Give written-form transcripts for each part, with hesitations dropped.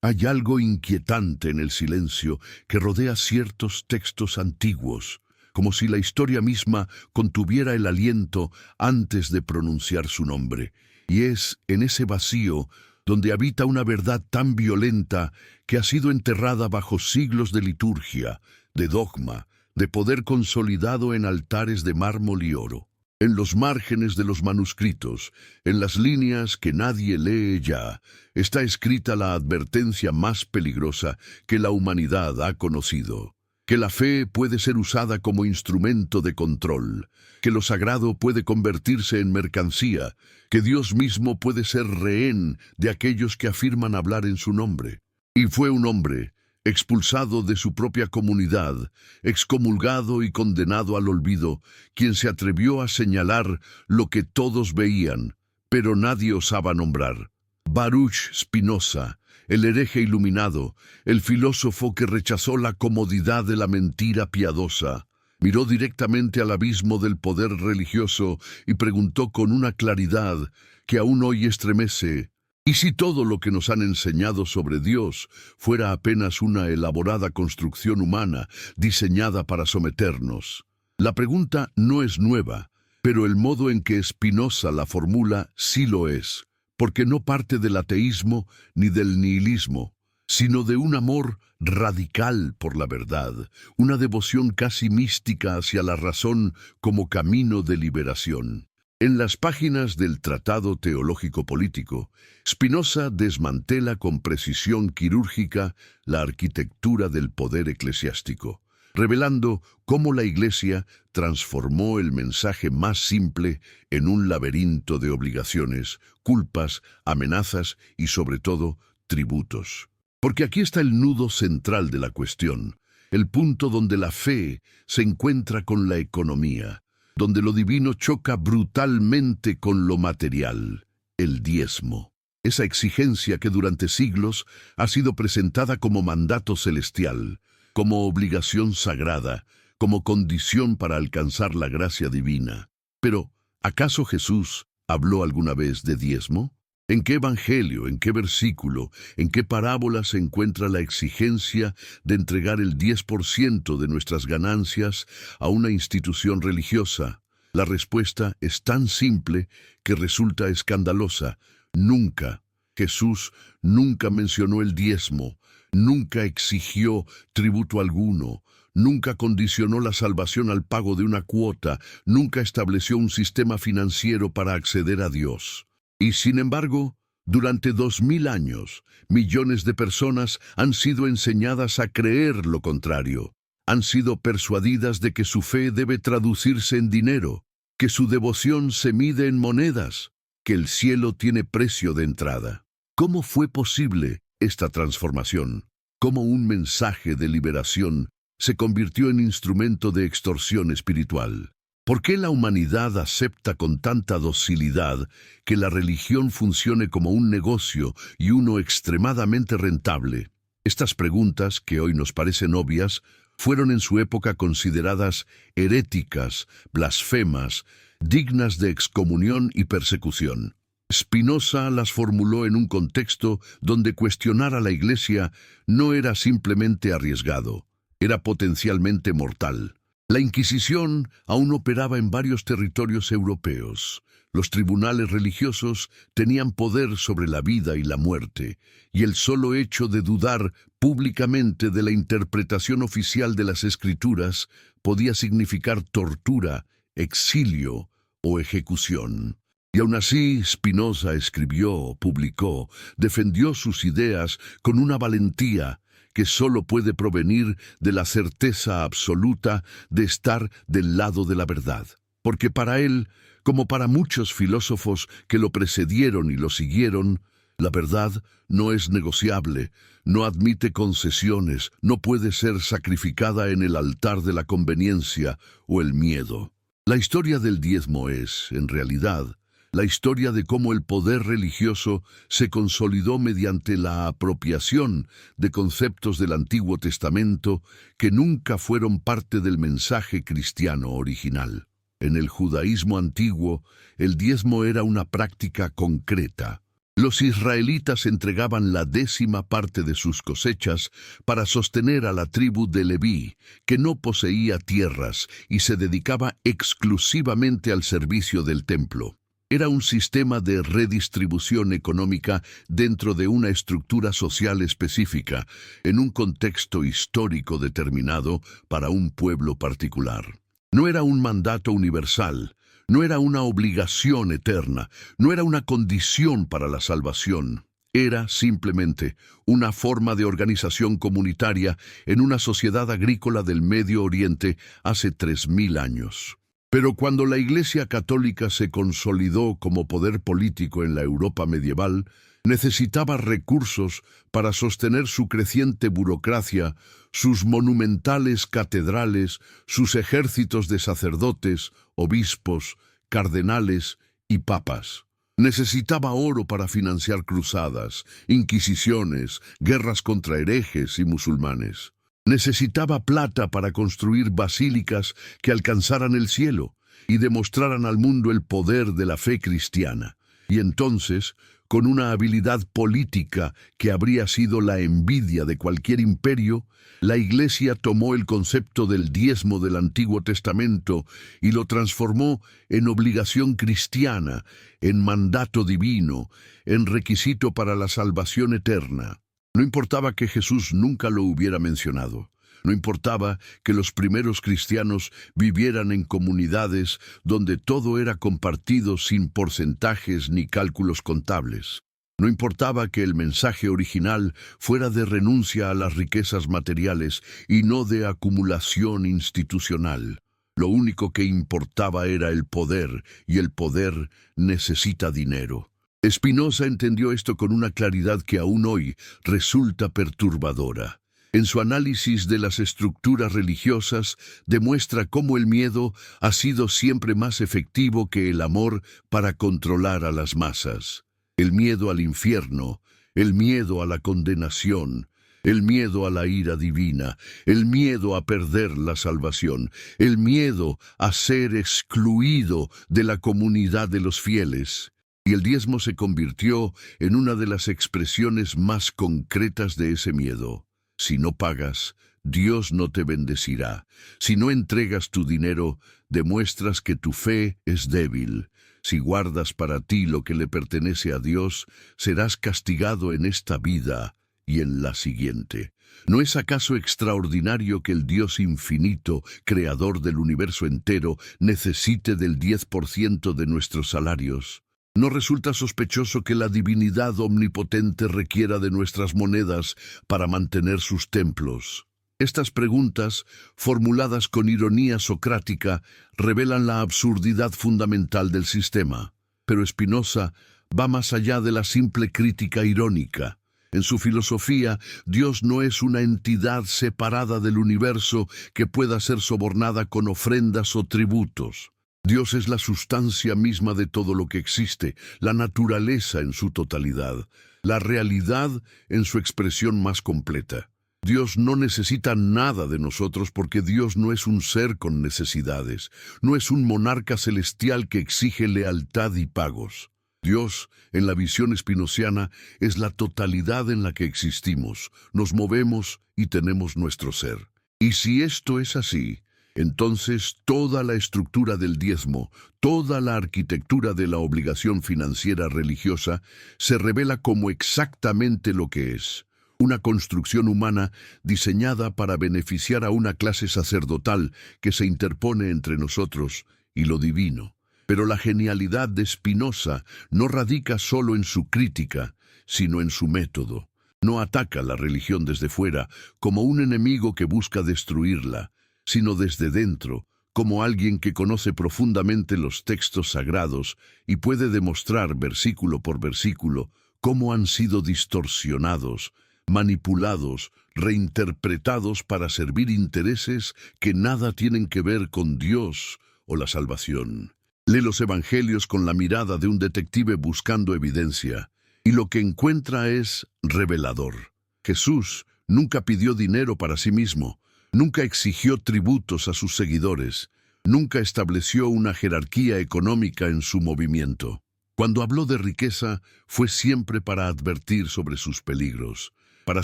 Hay algo inquietante en el silencio que rodea ciertos textos antiguos, como si la historia misma contuviera el aliento antes de pronunciar su nombre. Y es en ese vacío donde habita una verdad tan violenta que ha sido enterrada bajo siglos de liturgia, de dogma, de poder consolidado en altares de mármol y oro. En los márgenes de los manuscritos, en las líneas que nadie lee ya, está escrita la advertencia más peligrosa que la humanidad ha conocido: que la fe puede ser usada como instrumento de control, que lo sagrado puede convertirse en mercancía, que Dios mismo puede ser rehén de aquellos que afirman hablar en su nombre. Y fue un hombre, expulsado de su propia comunidad, excomulgado y condenado al olvido, quien se atrevió a señalar lo que todos veían, pero nadie osaba nombrar. Baruch Spinoza, el hereje iluminado, el filósofo que rechazó la comodidad de la mentira piadosa, miró directamente al abismo del poder religioso y preguntó con una claridad que aún hoy estremece: ¿y si todo lo que nos han enseñado sobre Dios fuera apenas una elaborada construcción humana diseñada para someternos? La pregunta no es nueva, pero el modo en que Spinoza la formula sí lo es, porque no parte del ateísmo ni del nihilismo, sino de un amor radical por la verdad, una devoción casi mística hacia la razón como camino de liberación. En las páginas del Tratado Teológico Político, Spinoza desmantela con precisión quirúrgica la arquitectura del poder eclesiástico, revelando cómo la Iglesia transformó el mensaje más simple en un laberinto de obligaciones, culpas, amenazas y, sobre todo, tributos. Porque aquí está el nudo central de la cuestión, el punto donde la fe se encuentra con la economía, donde lo divino choca brutalmente con lo material: el diezmo. Esa exigencia que durante siglos ha sido presentada como mandato celestial, como obligación sagrada, como condición para alcanzar la gracia divina. Pero, ¿acaso Jesús habló alguna vez de diezmo? ¿En qué evangelio, en qué versículo, en qué parábola se encuentra la exigencia de entregar el 10% de nuestras ganancias a una institución religiosa? La respuesta es tan simple que resulta escandalosa: nunca. Jesús nunca mencionó el diezmo, nunca exigió tributo alguno, nunca condicionó la salvación al pago de una cuota, nunca estableció un sistema financiero para acceder a Dios. Y sin embargo, durante 2000 años, millones de personas han sido enseñadas a creer lo contrario. Han sido persuadidas de que su fe debe traducirse en dinero, que su devoción se mide en monedas, que el cielo tiene precio de entrada. ¿Cómo fue posible esta transformación? ¿Cómo un mensaje de liberación se convirtió en instrumento de extorsión espiritual? ¿Por qué la humanidad acepta con tanta docilidad que la religión funcione como un negocio y uno extremadamente rentable? Estas preguntas, que hoy nos parecen obvias, fueron en su época consideradas heréticas, blasfemas, dignas de excomunión y persecución. Spinoza las formuló en un contexto donde cuestionar a la Iglesia no era simplemente arriesgado, era potencialmente mortal. La Inquisición aún operaba en varios territorios europeos. Los tribunales religiosos tenían poder sobre la vida y la muerte, y el solo hecho de dudar públicamente de la interpretación oficial de las Escrituras podía significar tortura, exilio o ejecución. Y aún así, Spinoza escribió, publicó, defendió sus ideas con una valentía que solo puede provenir de la certeza absoluta de estar del lado de la verdad. Porque para él, como para muchos filósofos que lo precedieron y lo siguieron, la verdad no es negociable, no admite concesiones, no puede ser sacrificada en el altar de la conveniencia o el miedo. La historia del diezmo es, en realidad, la historia de cómo el poder religioso se consolidó mediante la apropiación de conceptos del Antiguo Testamento que nunca fueron parte del mensaje cristiano original. En el judaísmo antiguo, el diezmo era una práctica concreta. Los israelitas entregaban la 10ª parte de sus cosechas para sostener a la tribu de Leví, que no poseía tierras y se dedicaba exclusivamente al servicio del templo. Era un sistema de redistribución económica dentro de una estructura social específica, en un contexto histórico determinado para un pueblo particular. No era un mandato universal, no era una obligación eterna, no era una condición para la salvación. Era simplemente una forma de organización comunitaria en una sociedad agrícola del Medio Oriente hace 3000 años. Pero cuando la Iglesia Católica se consolidó como poder político en la Europa medieval, necesitaba recursos para sostener su creciente burocracia, sus monumentales catedrales, sus ejércitos de sacerdotes, obispos, cardenales y papas. Necesitaba oro para financiar cruzadas, inquisiciones, guerras contra herejes y musulmanes. Necesitaba plata para construir basílicas que alcanzaran el cielo y demostraran al mundo el poder de la fe cristiana. Y entonces, con una habilidad política que habría sido la envidia de cualquier imperio, la Iglesia tomó el concepto del diezmo del Antiguo Testamento y lo transformó en obligación cristiana, en mandato divino, en requisito para la salvación eterna. No importaba que Jesús nunca lo hubiera mencionado. No importaba que los primeros cristianos vivieran en comunidades donde todo era compartido sin porcentajes ni cálculos contables. No importaba que el mensaje original fuera de renuncia a las riquezas materiales y no de acumulación institucional. Lo único que importaba era el poder, y el poder necesita dinero. Spinoza entendió esto con una claridad que aún hoy resulta perturbadora. En su análisis de las estructuras religiosas, demuestra cómo el miedo ha sido siempre más efectivo que el amor para controlar a las masas. El miedo al infierno, el miedo a la condenación, el miedo a la ira divina, el miedo a perder la salvación, el miedo a ser excluido de la comunidad de los fieles. Y el diezmo se convirtió en una de las expresiones más concretas de ese miedo. Si no pagas, Dios no te bendecirá. Si no entregas tu dinero, demuestras que tu fe es débil. Si guardas para ti lo que le pertenece a Dios, serás castigado en esta vida y en la siguiente. ¿No es acaso extraordinario que el Dios infinito, creador del universo entero, necesite del 10% de nuestros salarios? ¿No resulta sospechoso que la divinidad omnipotente requiera de nuestras monedas para mantener sus templos? Estas preguntas, formuladas con ironía socrática, revelan la absurdidad fundamental del sistema. Pero Spinoza va más allá de la simple crítica irónica. En su filosofía, Dios no es una entidad separada del universo que pueda ser sobornada con ofrendas o tributos. Dios es la sustancia misma de todo lo que existe, la naturaleza en su totalidad, la realidad en su expresión más completa. Dios no necesita nada de nosotros porque Dios no es un ser con necesidades, no es un monarca celestial que exige lealtad y pagos. Dios, en la visión espinociana, es la totalidad en la que existimos, nos movemos y tenemos nuestro ser. Y si esto es así, entonces toda la estructura del diezmo, toda la arquitectura de la obligación financiera religiosa, se revela como exactamente lo que es: una construcción humana diseñada para beneficiar a una clase sacerdotal que se interpone entre nosotros y lo divino. Pero la genialidad de Spinoza no radica solo en su crítica, sino en su método. No ataca la religión desde fuera, como un enemigo que busca destruirla, sino desde dentro, como alguien que conoce profundamente los textos sagrados y puede demostrar versículo por versículo cómo han sido distorsionados, manipulados, reinterpretados para servir intereses que nada tienen que ver con Dios o la salvación. Lee los evangelios con la mirada de un detective buscando evidencia, y lo que encuentra es revelador. Jesús nunca pidió dinero para sí mismo, nunca exigió tributos a sus seguidores, nunca estableció una jerarquía económica en su movimiento. Cuando habló de riqueza, fue siempre para advertir sobre sus peligros, para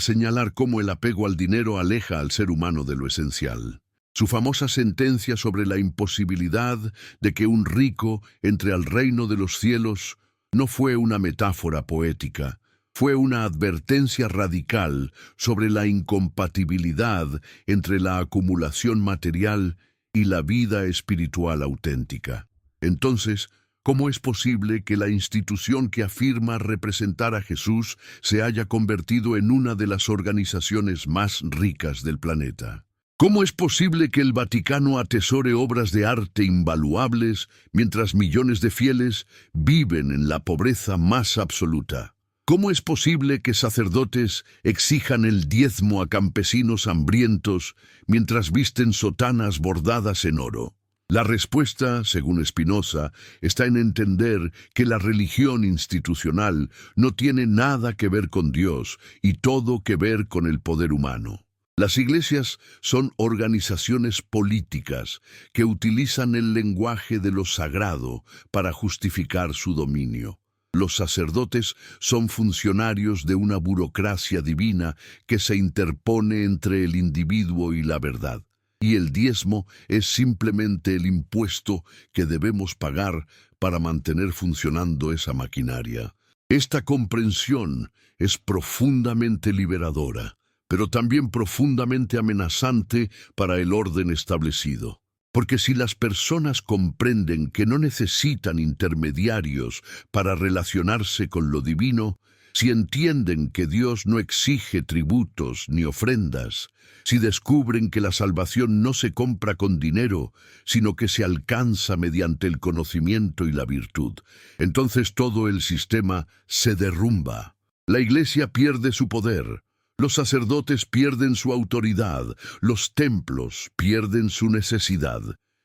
señalar cómo el apego al dinero aleja al ser humano de lo esencial. Su famosa sentencia sobre la imposibilidad de que un rico entre al reino de los cielos no fue una metáfora poética, fue una advertencia radical sobre la incompatibilidad entre la acumulación material y la vida espiritual auténtica. Entonces, ¿cómo es posible que la institución que afirma representar a Jesús se haya convertido en una de las organizaciones más ricas del planeta? ¿Cómo es posible que el Vaticano atesore obras de arte invaluables mientras millones de fieles viven en la pobreza más absoluta? ¿Cómo es posible que sacerdotes exijan el diezmo a campesinos hambrientos mientras visten sotanas bordadas en oro? La respuesta, según Spinoza, está en entender que la religión institucional no tiene nada que ver con Dios y todo que ver con el poder humano. Las iglesias son organizaciones políticas que utilizan el lenguaje de lo sagrado para justificar su dominio. Los sacerdotes son funcionarios de una burocracia divina que se interpone entre el individuo y la verdad. Y el diezmo es simplemente el impuesto que debemos pagar para mantener funcionando esa maquinaria. Esta comprensión es profundamente liberadora, pero también profundamente amenazante para el orden establecido. Porque si las personas comprenden que no necesitan intermediarios para relacionarse con lo divino, si entienden que Dios no exige tributos ni ofrendas, si descubren que la salvación no se compra con dinero, sino que se alcanza mediante el conocimiento y la virtud, entonces todo el sistema se derrumba. La Iglesia pierde su poder. Los sacerdotes pierden su autoridad, los templos pierden su necesidad,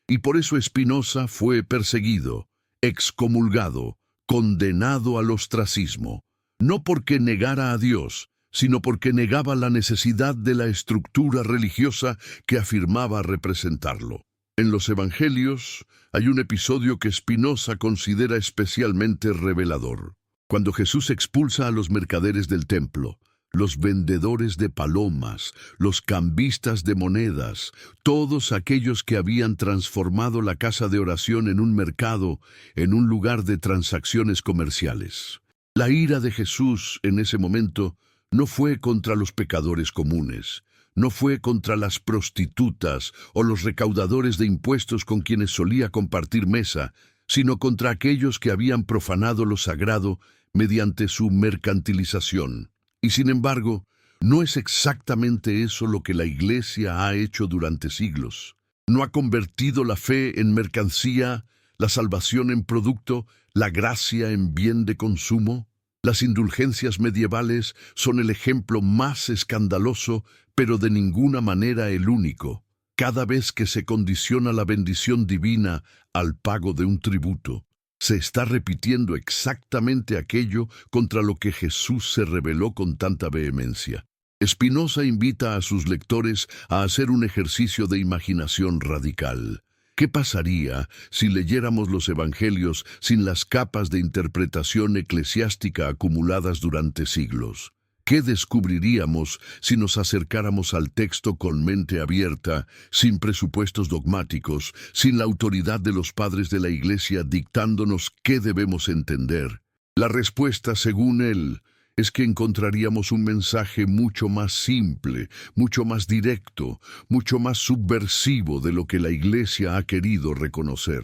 y por eso Spinoza fue perseguido, excomulgado, condenado al ostracismo, no porque negara a Dios, sino porque negaba la necesidad de la estructura religiosa que afirmaba representarlo. En los Evangelios hay un episodio que Spinoza considera especialmente revelador. Cuando Jesús expulsa a los mercaderes del templo, los vendedores de palomas, los cambistas de monedas, todos aquellos que habían transformado la casa de oración en un mercado, en un lugar de transacciones comerciales. La ira de Jesús en ese momento no fue contra los pecadores comunes, no fue contra las prostitutas o los recaudadores de impuestos con quienes solía compartir mesa, sino contra aquellos que habían profanado lo sagrado mediante su mercantilización. Y sin embargo, no es exactamente eso lo que la Iglesia ha hecho durante siglos. No ha convertido la fe en mercancía, la salvación en producto, la gracia en bien de consumo. Las indulgencias medievales son el ejemplo más escandaloso, pero de ninguna manera el único. Cada vez que se condiciona la bendición divina al pago de un tributo, se está repitiendo exactamente aquello contra lo que Jesús se rebeló con tanta vehemencia. Spinoza invita a sus lectores a hacer un ejercicio de imaginación radical. ¿Qué pasaría si leyéramos los Evangelios sin las capas de interpretación eclesiástica acumuladas durante siglos? ¿Qué descubriríamos si nos acercáramos al texto con mente abierta, sin presupuestos dogmáticos, sin la autoridad de los padres de la Iglesia dictándonos qué debemos entender? La respuesta, según él, es que encontraríamos un mensaje mucho más simple, mucho más directo, mucho más subversivo de lo que la Iglesia ha querido reconocer.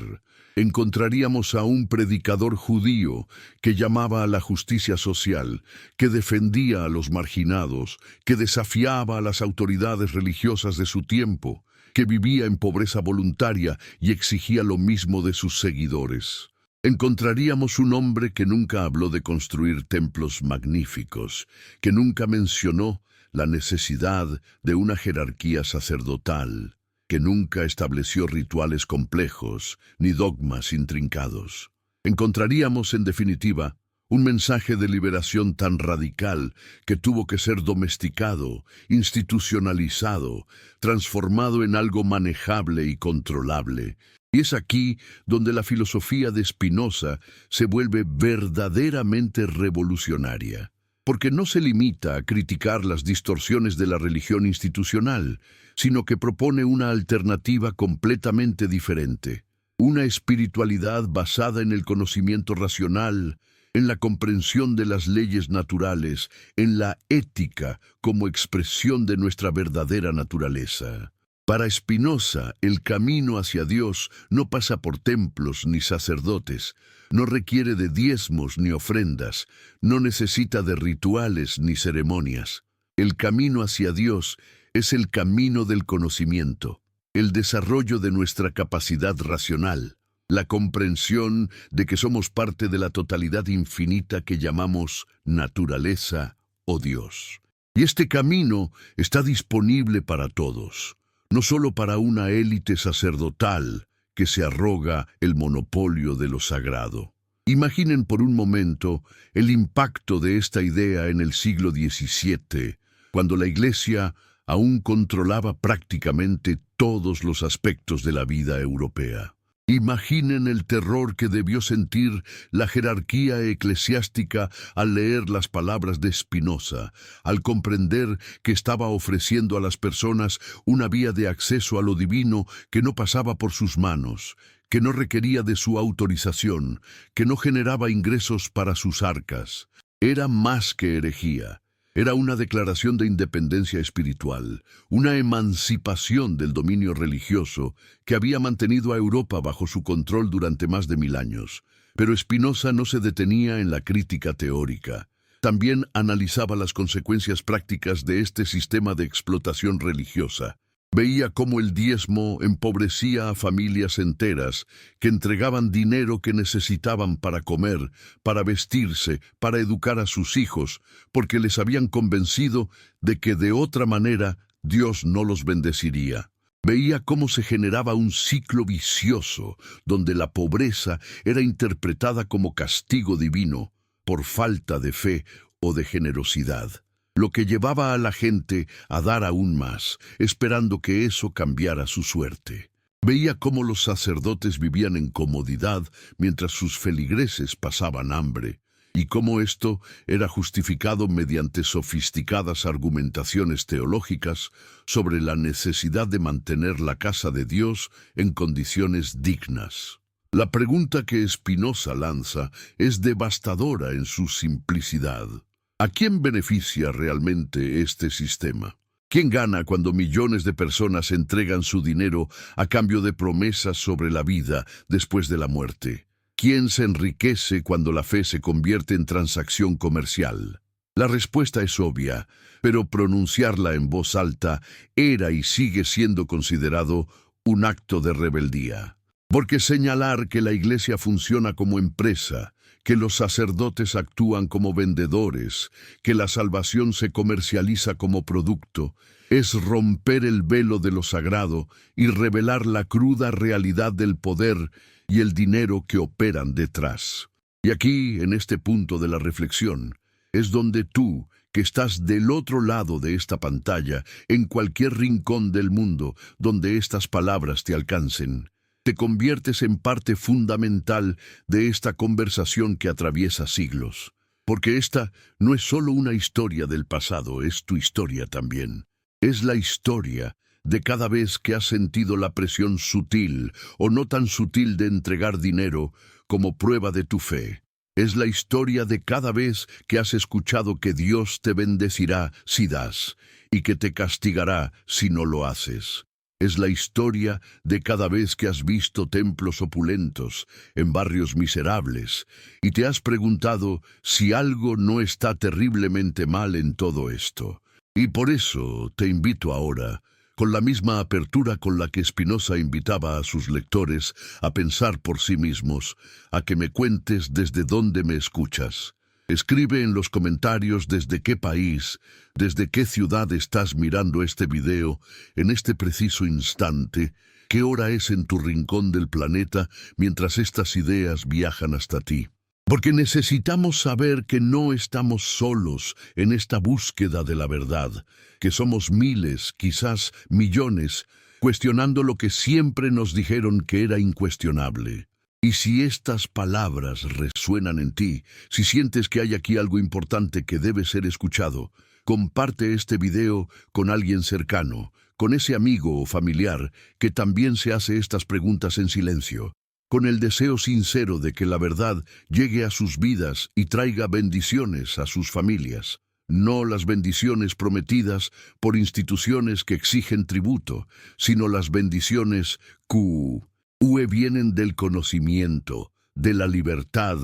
Encontraríamos a un predicador judío que llamaba a la justicia social, que defendía a los marginados, que desafiaba a las autoridades religiosas de su tiempo, que vivía en pobreza voluntaria y exigía lo mismo de sus seguidores. Encontraríamos un hombre que nunca habló de construir templos magníficos, que nunca mencionó la necesidad de una jerarquía sacerdotal, que nunca estableció rituales complejos ni dogmas intrincados. Encontraríamos, en definitiva, un mensaje de liberación tan radical que tuvo que ser domesticado, institucionalizado, transformado en algo manejable y controlable, Y es aquí donde la filosofía de Spinoza se vuelve verdaderamente revolucionaria, porque no se limita a criticar las distorsiones de la religión institucional, sino que propone una alternativa completamente diferente, una espiritualidad basada en el conocimiento racional, en la comprensión de las leyes naturales, en la ética como expresión de nuestra verdadera naturaleza. Para Spinoza, el camino hacia Dios no pasa por templos ni sacerdotes, no requiere de diezmos ni ofrendas, no necesita de rituales ni ceremonias. El camino hacia Dios es el camino del conocimiento, el desarrollo de nuestra capacidad racional, la comprensión de que somos parte de la totalidad infinita que llamamos naturaleza o Dios. Y este camino está disponible para todos, no solo para una élite sacerdotal que se arroga el monopolio de lo sagrado. Imaginen por un momento el impacto de esta idea en el siglo XVII, cuando la Iglesia aún controlaba prácticamente todos los aspectos de la vida europea. Imaginen el terror que debió sentir la jerarquía eclesiástica al leer las palabras de Spinoza, al comprender que estaba ofreciendo a las personas una vía de acceso a lo divino que no pasaba por sus manos, que no requería de su autorización, que no generaba ingresos para sus arcas. Era más que herejía. Era una declaración de independencia espiritual, una emancipación del dominio religioso que había mantenido a Europa bajo su control durante más de 1000 años. Pero Spinoza no se detenía en la crítica teórica. También analizaba las consecuencias prácticas de este sistema de explotación religiosa. Veía cómo el diezmo empobrecía a familias enteras que entregaban dinero que necesitaban para comer, para vestirse, para educar a sus hijos, porque les habían convencido de que de otra manera Dios no los bendeciría. Veía cómo se generaba un ciclo vicioso, donde la pobreza era interpretada como castigo divino por falta de fe o de generosidad, lo que llevaba a la gente a dar aún más, esperando que eso cambiara su suerte. Veía cómo los sacerdotes vivían en comodidad mientras sus feligreses pasaban hambre, y cómo esto era justificado mediante sofisticadas argumentaciones teológicas sobre la necesidad de mantener la casa de Dios en condiciones dignas. La pregunta que Spinoza lanza es devastadora en su simplicidad. ¿A quién beneficia realmente este sistema? ¿Quién gana cuando millones de personas entregan su dinero a cambio de promesas sobre la vida después de la muerte? ¿Quién se enriquece cuando la fe se convierte en transacción comercial? La respuesta es obvia, pero pronunciarla en voz alta era y sigue siendo considerado un acto de rebeldía. Porque señalar que la Iglesia funciona como empresa, que los sacerdotes actúan como vendedores, que la salvación se comercializa como producto, es romper el velo de lo sagrado y revelar la cruda realidad del poder y el dinero que operan detrás. Y aquí, en este punto de la reflexión, es donde tú, que estás del otro lado de esta pantalla, en cualquier rincón del mundo donde estas palabras te alcancen, te conviertes en parte fundamental de esta conversación que atraviesa siglos. Porque esta no es solo una historia del pasado, es tu historia también. Es la historia de cada vez que has sentido la presión sutil o no tan sutil de entregar dinero como prueba de tu fe. Es la historia de cada vez que has escuchado que Dios te bendecirá si das y que te castigará si no lo haces. Es la historia de cada vez que has visto templos opulentos en barrios miserables y te has preguntado si algo no está terriblemente mal en todo esto. Y por eso te invito ahora, con la misma apertura con la que Spinoza invitaba a sus lectores a pensar por sí mismos, a que me cuentes desde dónde me escuchas. Escribe en los comentarios desde qué país, desde qué ciudad estás mirando este video en este preciso instante, qué hora es en tu rincón del planeta mientras estas ideas viajan hasta ti. Porque necesitamos saber que no estamos solos en esta búsqueda de la verdad, que somos miles, quizás millones, cuestionando lo que siempre nos dijeron que era incuestionable. Y si estas palabras resuenan en ti, si sientes que hay aquí algo importante que debe ser escuchado, comparte este video con alguien cercano, con ese amigo o familiar que también se hace estas preguntas en silencio, con el deseo sincero de que la verdad llegue a sus vidas y traiga bendiciones a sus familias. No las bendiciones prometidas por instituciones que exigen tributo, sino las bendiciones que vienen del conocimiento, de la libertad,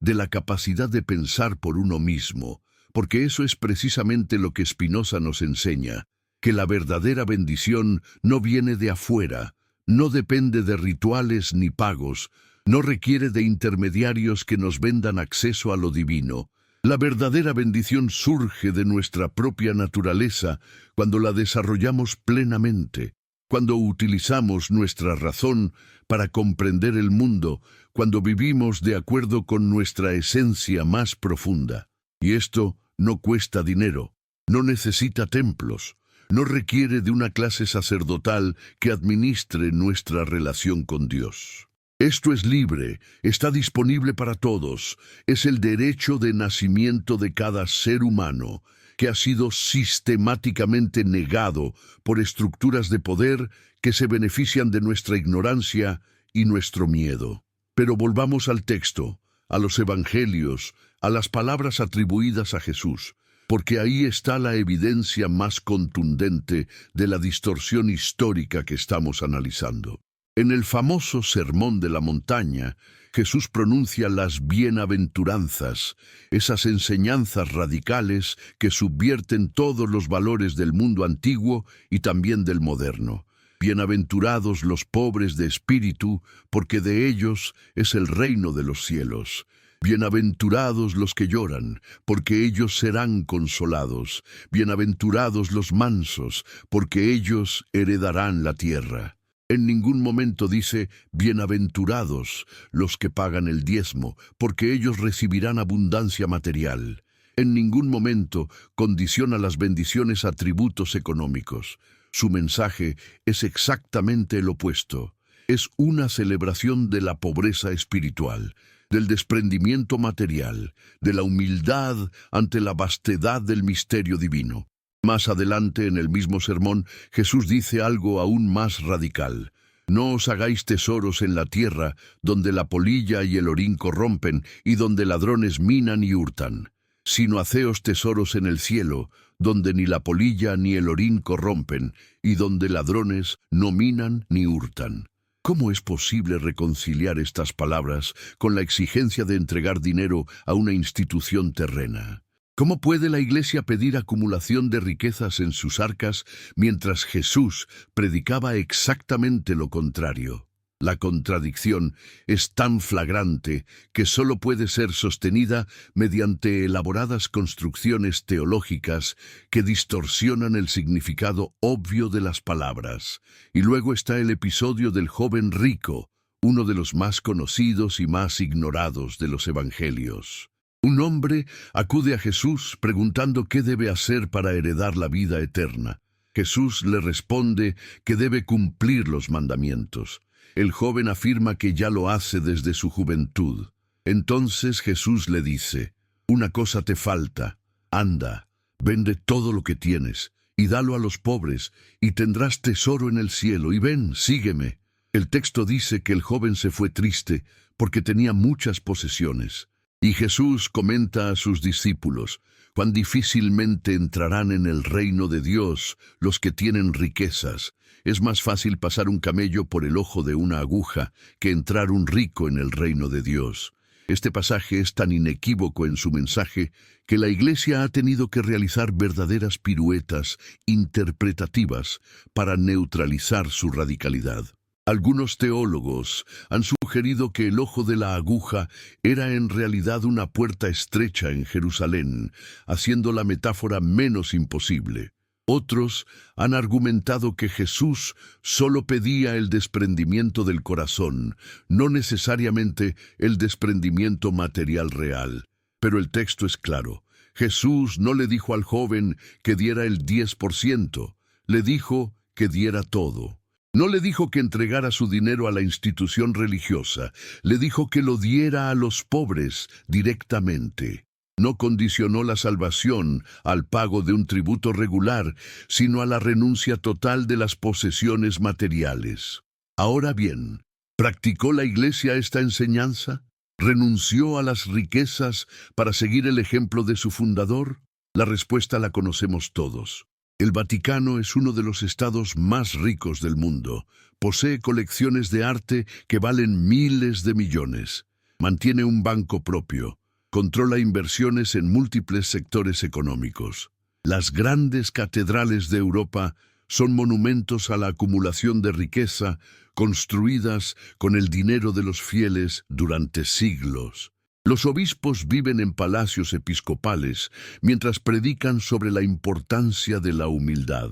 de la capacidad de pensar por uno mismo, porque eso es precisamente lo que Spinoza nos enseña, que la verdadera bendición no viene de afuera, no depende de rituales ni pagos, no requiere de intermediarios que nos vendan acceso a lo divino. La verdadera bendición surge de nuestra propia naturaleza cuando la desarrollamos plenamente, cuando utilizamos nuestra razón para comprender el mundo, cuando vivimos de acuerdo con nuestra esencia más profunda. Y esto no cuesta dinero, no necesita templos, no requiere de una clase sacerdotal que administre nuestra relación con Dios. Esto es libre, está disponible para todos, es el derecho de nacimiento de cada ser humano, que ha sido sistemáticamente negado por estructuras de poder que se benefician de nuestra ignorancia y nuestro miedo. Pero volvamos al texto, a los evangelios, a las palabras atribuidas a Jesús, porque ahí está la evidencia más contundente de la distorsión histórica que estamos analizando. En el famoso Sermón de la Montaña, Jesús pronuncia las bienaventuranzas, esas enseñanzas radicales que subvierten todos los valores del mundo antiguo y también del moderno. Bienaventurados los pobres de espíritu, porque de ellos es el reino de los cielos. Bienaventurados los que lloran, porque ellos serán consolados. Bienaventurados los mansos, porque ellos heredarán la tierra. En ningún momento dice, bienaventurados los que pagan el diezmo, porque ellos recibirán abundancia material. En ningún momento condiciona las bendiciones a tributos económicos. Su mensaje es exactamente el opuesto. Es una celebración de la pobreza espiritual, del desprendimiento material, de la humildad ante la vastedad del misterio divino. Más adelante en el mismo sermón, Jesús dice algo aún más radical. No os hagáis tesoros en la tierra, donde la polilla y el orín corrompen, y donde ladrones minan y hurtan, sino haceos tesoros en el cielo, donde ni la polilla ni el orín corrompen, y donde ladrones no minan ni hurtan. ¿Cómo es posible reconciliar estas palabras con la exigencia de entregar dinero a una institución terrena? ¿Cómo puede la Iglesia pedir acumulación de riquezas en sus arcas mientras Jesús predicaba exactamente lo contrario? La contradicción es tan flagrante que solo puede ser sostenida mediante elaboradas construcciones teológicas que distorsionan el significado obvio de las palabras. Y luego está el episodio del joven rico, uno de los más conocidos y más ignorados de los evangelios. Un hombre acude a Jesús preguntando qué debe hacer para heredar la vida eterna. Jesús le responde que debe cumplir los mandamientos. El joven afirma que ya lo hace desde su juventud. Entonces Jesús le dice, una cosa te falta, anda, vende todo lo que tienes y dalo a los pobres y tendrás tesoro en el cielo y ven, sígueme. El texto dice que el joven se fue triste porque tenía muchas posesiones. Y Jesús comenta a sus discípulos, cuán difícilmente entrarán en el reino de Dios los que tienen riquezas. Es más fácil pasar un camello por el ojo de una aguja que entrar un rico en el reino de Dios. Este pasaje es tan inequívoco en su mensaje que la Iglesia ha tenido que realizar verdaderas piruetas interpretativas para neutralizar su radicalidad. Algunos teólogos han sugerido que el ojo de la aguja era en realidad una puerta estrecha en Jerusalén, haciendo la metáfora menos imposible. Otros han argumentado que Jesús solo pedía el desprendimiento del corazón, no necesariamente el desprendimiento material real. Pero el texto es claro. Jesús no le dijo al joven que diera el 10%, le dijo que diera todo. No le dijo que entregara su dinero a la institución religiosa, le dijo que lo diera a los pobres directamente. No condicionó la salvación al pago de un tributo regular, sino a la renuncia total de las posesiones materiales. Ahora bien, ¿practicó la Iglesia esta enseñanza? ¿Renunció a las riquezas para seguir el ejemplo de su fundador? La respuesta la conocemos todos. El Vaticano es uno de los estados más ricos del mundo. Posee colecciones de arte que valen miles de millones. Mantiene un banco propio. Controla inversiones en múltiples sectores económicos. Las grandes catedrales de Europa son monumentos a la acumulación de riqueza construidas con el dinero de los fieles durante siglos. Los obispos viven en palacios episcopales mientras predican sobre la importancia de la humildad.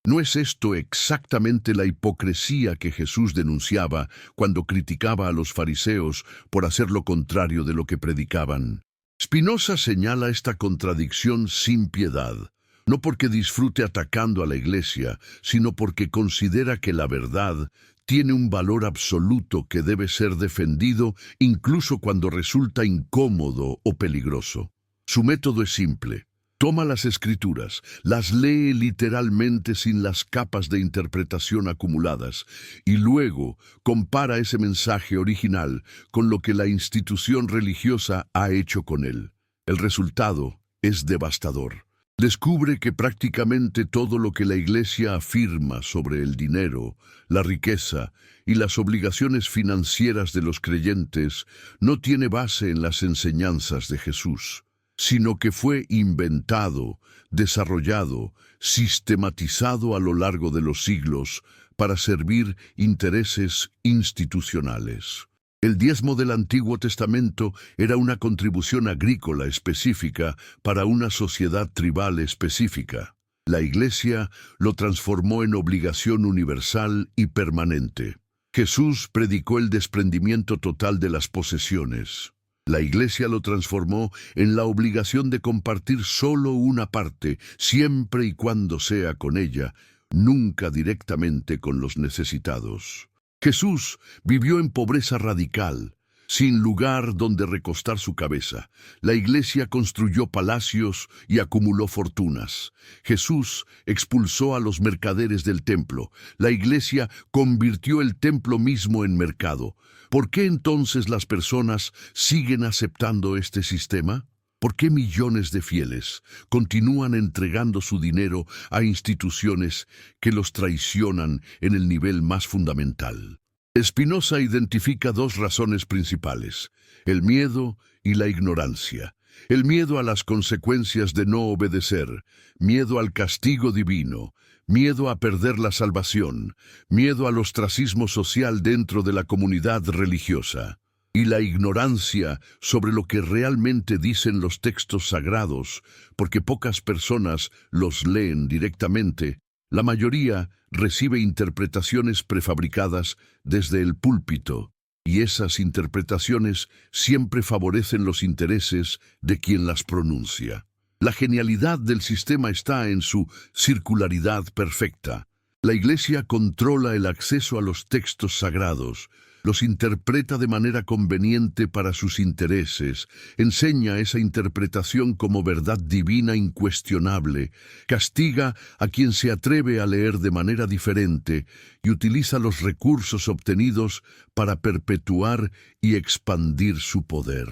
¿No es esto exactamente la hipocresía que Jesús denunciaba cuando criticaba a los fariseos por hacer lo contrario de lo que predicaban? Spinoza señala esta contradicción sin piedad, no porque disfrute atacando a la Iglesia, sino porque considera que la verdad tiene un valor absoluto que debe ser defendido incluso cuando resulta incómodo o peligroso. Su método es simple. Toma las Escrituras, las lee literalmente sin las capas de interpretación acumuladas y luego compara ese mensaje original con lo que la institución religiosa ha hecho con él. El resultado es devastador. Descubre que prácticamente todo lo que la Iglesia afirma sobre el dinero, la riqueza y las obligaciones financieras de los creyentes no tiene base en las enseñanzas de Jesús, sino que fue inventado, desarrollado, sistematizado a lo largo de los siglos para servir intereses institucionales. El diezmo del Antiguo Testamento era una contribución agrícola específica para una sociedad tribal específica. La Iglesia lo transformó en obligación universal y permanente. Jesús predicó el desprendimiento total de las posesiones. La Iglesia lo transformó en la obligación de compartir solo una parte, siempre y cuando sea con ella, nunca directamente con los necesitados. Jesús vivió en pobreza radical, sin lugar donde recostar su cabeza. La Iglesia construyó palacios y acumuló fortunas. Jesús expulsó a los mercaderes del templo. La Iglesia convirtió el templo mismo en mercado. ¿Por qué entonces las personas siguen aceptando este sistema? ¿Por qué millones de fieles continúan entregando su dinero a instituciones que los traicionan en el nivel más fundamental? Spinoza identifica dos razones principales: el miedo y la ignorancia. El miedo a las consecuencias de no obedecer, miedo al castigo divino, miedo a perder la salvación, miedo al ostracismo social dentro de la comunidad religiosa. Y la ignorancia sobre lo que realmente dicen los textos sagrados, porque pocas personas los leen directamente. La mayoría recibe interpretaciones prefabricadas desde el púlpito, y esas interpretaciones siempre favorecen los intereses de quien las pronuncia. La genialidad del sistema está en su circularidad perfecta. La Iglesia controla el acceso a los textos sagrados, los interpreta de manera conveniente para sus intereses, enseña esa interpretación como verdad divina incuestionable, castiga a quien se atreve a leer de manera diferente y utiliza los recursos obtenidos para perpetuar y expandir su poder.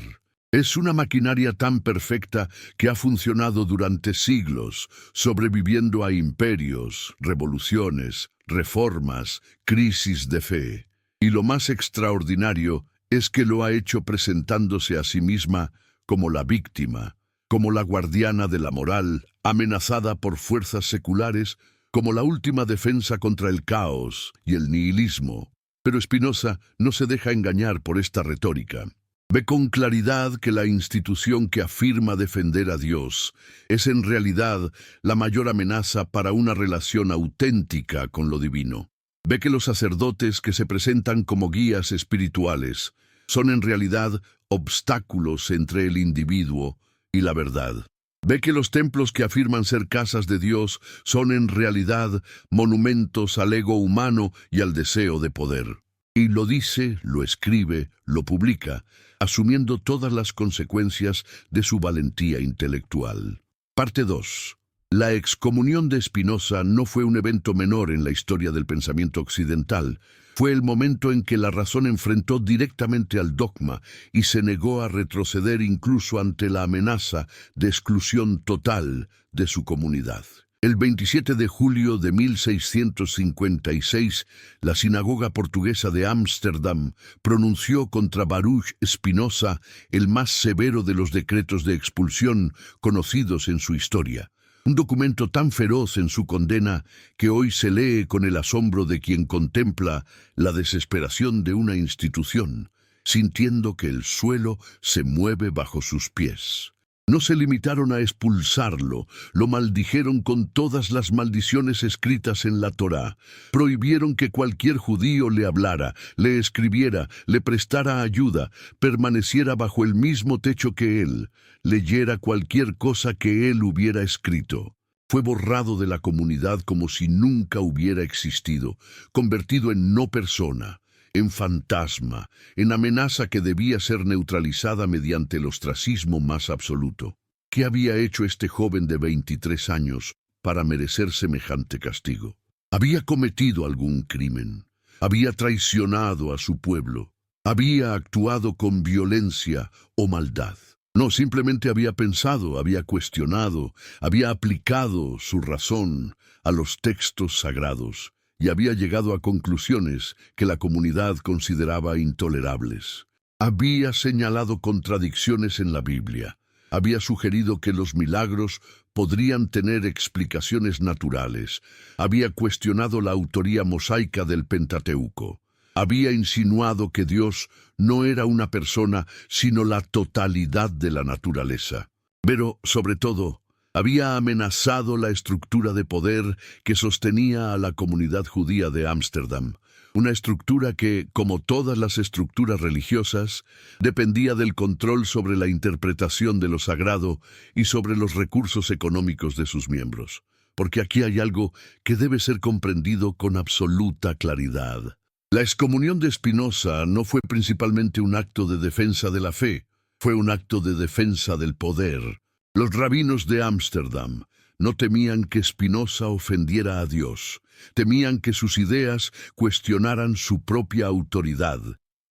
Es una maquinaria tan perfecta que ha funcionado durante siglos, sobreviviendo a imperios, revoluciones, reformas, crisis de fe. Y lo más extraordinario es que lo ha hecho presentándose a sí misma como la víctima, como la guardiana de la moral, amenazada por fuerzas seculares, como la última defensa contra el caos y el nihilismo. Pero Spinoza no se deja engañar por esta retórica. Ve con claridad que la institución que afirma defender a Dios es en realidad la mayor amenaza para una relación auténtica con lo divino. Ve que los sacerdotes que se presentan como guías espirituales son en realidad obstáculos entre el individuo y la verdad. Ve que los templos que afirman ser casas de Dios son en realidad monumentos al ego humano y al deseo de poder. Y lo dice, lo escribe, lo publica, asumiendo todas las consecuencias de su valentía intelectual. Parte 2. La excomunión de Spinoza no fue un evento menor en la historia del pensamiento occidental. Fue el momento en que la razón enfrentó directamente al dogma y se negó a retroceder incluso ante la amenaza de exclusión total de su comunidad. El 27 de julio de 1656, la sinagoga portuguesa de Ámsterdam pronunció contra Baruch Spinoza el más severo de los decretos de expulsión conocidos en su historia. Un documento tan feroz en su condena que hoy se lee con el asombro de quien contempla la desesperación de una institución, sintiendo que el suelo se mueve bajo sus pies. No se limitaron a expulsarlo, lo maldijeron con todas las maldiciones escritas en la Torá. Prohibieron que cualquier judío le hablara, le escribiera, le prestara ayuda, permaneciera bajo el mismo techo que él, leyera cualquier cosa que él hubiera escrito. Fue borrado de la comunidad como si nunca hubiera existido, convertido en no persona, en fantasma, en amenaza que debía ser neutralizada mediante el ostracismo más absoluto. ¿Qué había hecho este joven de 23 años para merecer semejante castigo? ¿Había cometido algún crimen? ¿Había traicionado a su pueblo? ¿Había actuado con violencia o maldad? No, simplemente había pensado, había cuestionado, había aplicado su razón a los textos sagrados y había llegado a conclusiones que la comunidad consideraba intolerables. Había señalado contradicciones en la Biblia. Había sugerido que los milagros podrían tener explicaciones naturales. Había cuestionado la autoría mosaica del Pentateuco. Había insinuado que Dios no era una persona, sino la totalidad de la naturaleza. Pero, sobre todo, había amenazado la estructura de poder que sostenía a la comunidad judía de Ámsterdam, una estructura que, como todas las estructuras religiosas, dependía del control sobre la interpretación de lo sagrado y sobre los recursos económicos de sus miembros. Porque aquí hay algo que debe ser comprendido con absoluta claridad. La excomunión de Spinoza no fue principalmente un acto de defensa de la fe, fue un acto de defensa del poder. Los rabinos de Ámsterdam no temían que Spinoza ofendiera a Dios, temían que sus ideas cuestionaran su propia autoridad,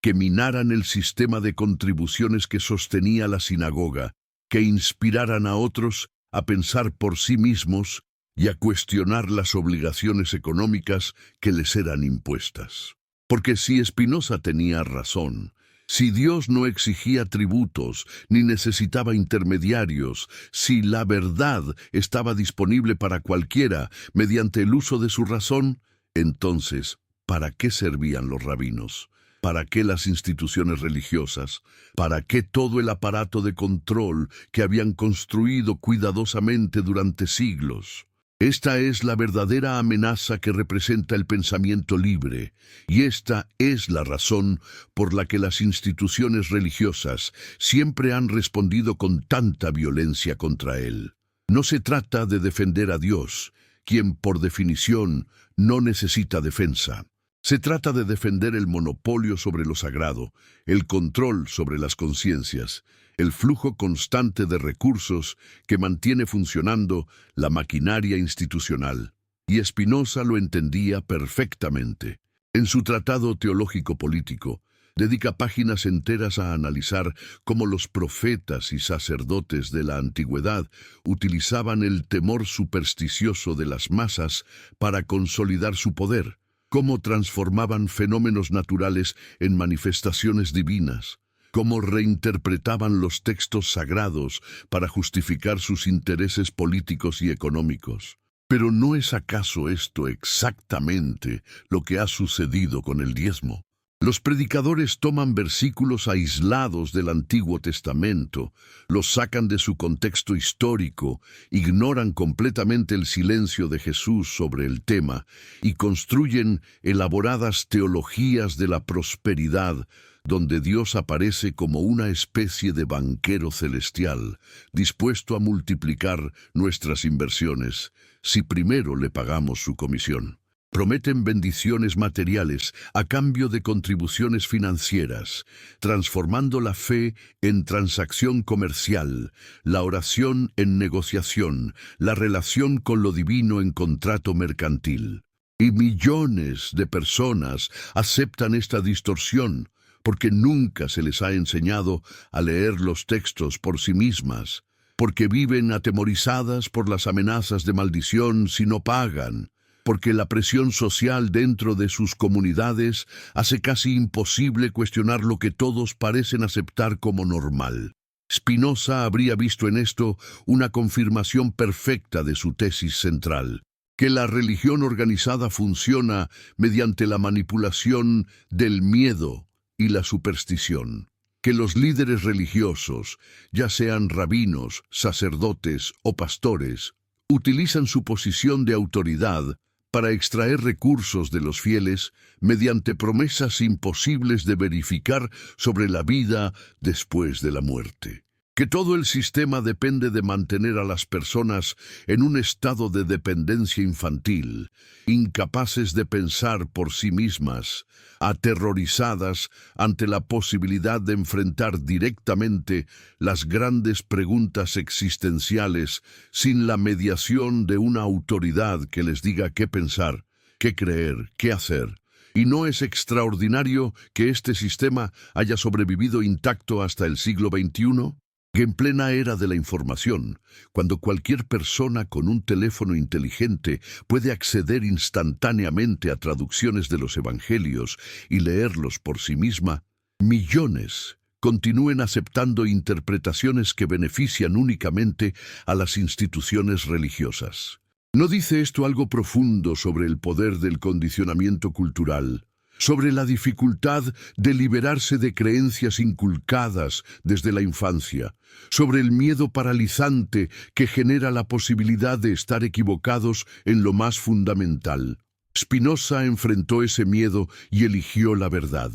que minaran el sistema de contribuciones que sostenía la sinagoga, que inspiraran a otros a pensar por sí mismos y a cuestionar las obligaciones económicas que les eran impuestas. Porque si Spinoza tenía razón, si Dios no exigía tributos ni necesitaba intermediarios, si la verdad estaba disponible para cualquiera mediante el uso de su razón, entonces, ¿para qué servían los rabinos? ¿Para qué las instituciones religiosas? ¿Para qué todo el aparato de control que habían construido cuidadosamente durante siglos? Esta es la verdadera amenaza que representa el pensamiento libre, y esta es la razón por la que las instituciones religiosas siempre han respondido con tanta violencia contra él. No se trata de defender a Dios, quien por definición no necesita defensa. Se trata de defender el monopolio sobre lo sagrado, el control sobre las conciencias, el flujo constante de recursos que mantiene funcionando la maquinaria institucional. Y Spinoza lo entendía perfectamente. En su tratado teológico-político, dedica páginas enteras a analizar cómo los profetas y sacerdotes de la antigüedad utilizaban el temor supersticioso de las masas para consolidar su poder, cómo transformaban fenómenos naturales en manifestaciones divinas, cómo reinterpretaban los textos sagrados para justificar sus intereses políticos y económicos. Pero ¿no es acaso esto exactamente lo que ha sucedido con el diezmo? Los predicadores toman versículos aislados del Antiguo Testamento, los sacan de su contexto histórico, ignoran completamente el silencio de Jesús sobre el tema y construyen elaboradas teologías de la prosperidad, donde Dios aparece como una especie de banquero celestial, dispuesto a multiplicar nuestras inversiones, si primero le pagamos su comisión. Prometen bendiciones materiales a cambio de contribuciones financieras, transformando la fe en transacción comercial, la oración en negociación, la relación con lo divino en contrato mercantil. Y millones de personas aceptan esta distorsión porque nunca se les ha enseñado a leer los textos por sí mismas, porque viven atemorizadas por las amenazas de maldición si no pagan, porque la presión social dentro de sus comunidades hace casi imposible cuestionar lo que todos parecen aceptar como normal. Spinoza habría visto en esto una confirmación perfecta de su tesis central, que la religión organizada funciona mediante la manipulación del miedo y la superstición, que los líderes religiosos, ya sean rabinos, sacerdotes o pastores, utilizan su posición de autoridad para extraer recursos de los fieles mediante promesas imposibles de verificar sobre la vida después de la muerte. Que todo el sistema depende de mantener a las personas en un estado de dependencia infantil, incapaces de pensar por sí mismas, aterrorizadas ante la posibilidad de enfrentar directamente las grandes preguntas existenciales sin la mediación de una autoridad que les diga qué pensar, qué creer, qué hacer. ¿Y no es extraordinario que este sistema haya sobrevivido intacto hasta el siglo XXI? Que en plena era de la información, cuando cualquier persona con un teléfono inteligente puede acceder instantáneamente a traducciones de los evangelios y leerlos por sí misma, millones continúen aceptando interpretaciones que benefician únicamente a las instituciones religiosas. ¿No dice esto algo profundo sobre el poder del condicionamiento cultural? Sobre la dificultad de liberarse de creencias inculcadas desde la infancia, sobre el miedo paralizante que genera la posibilidad de estar equivocados en lo más fundamental. Spinoza enfrentó ese miedo y eligió la verdad.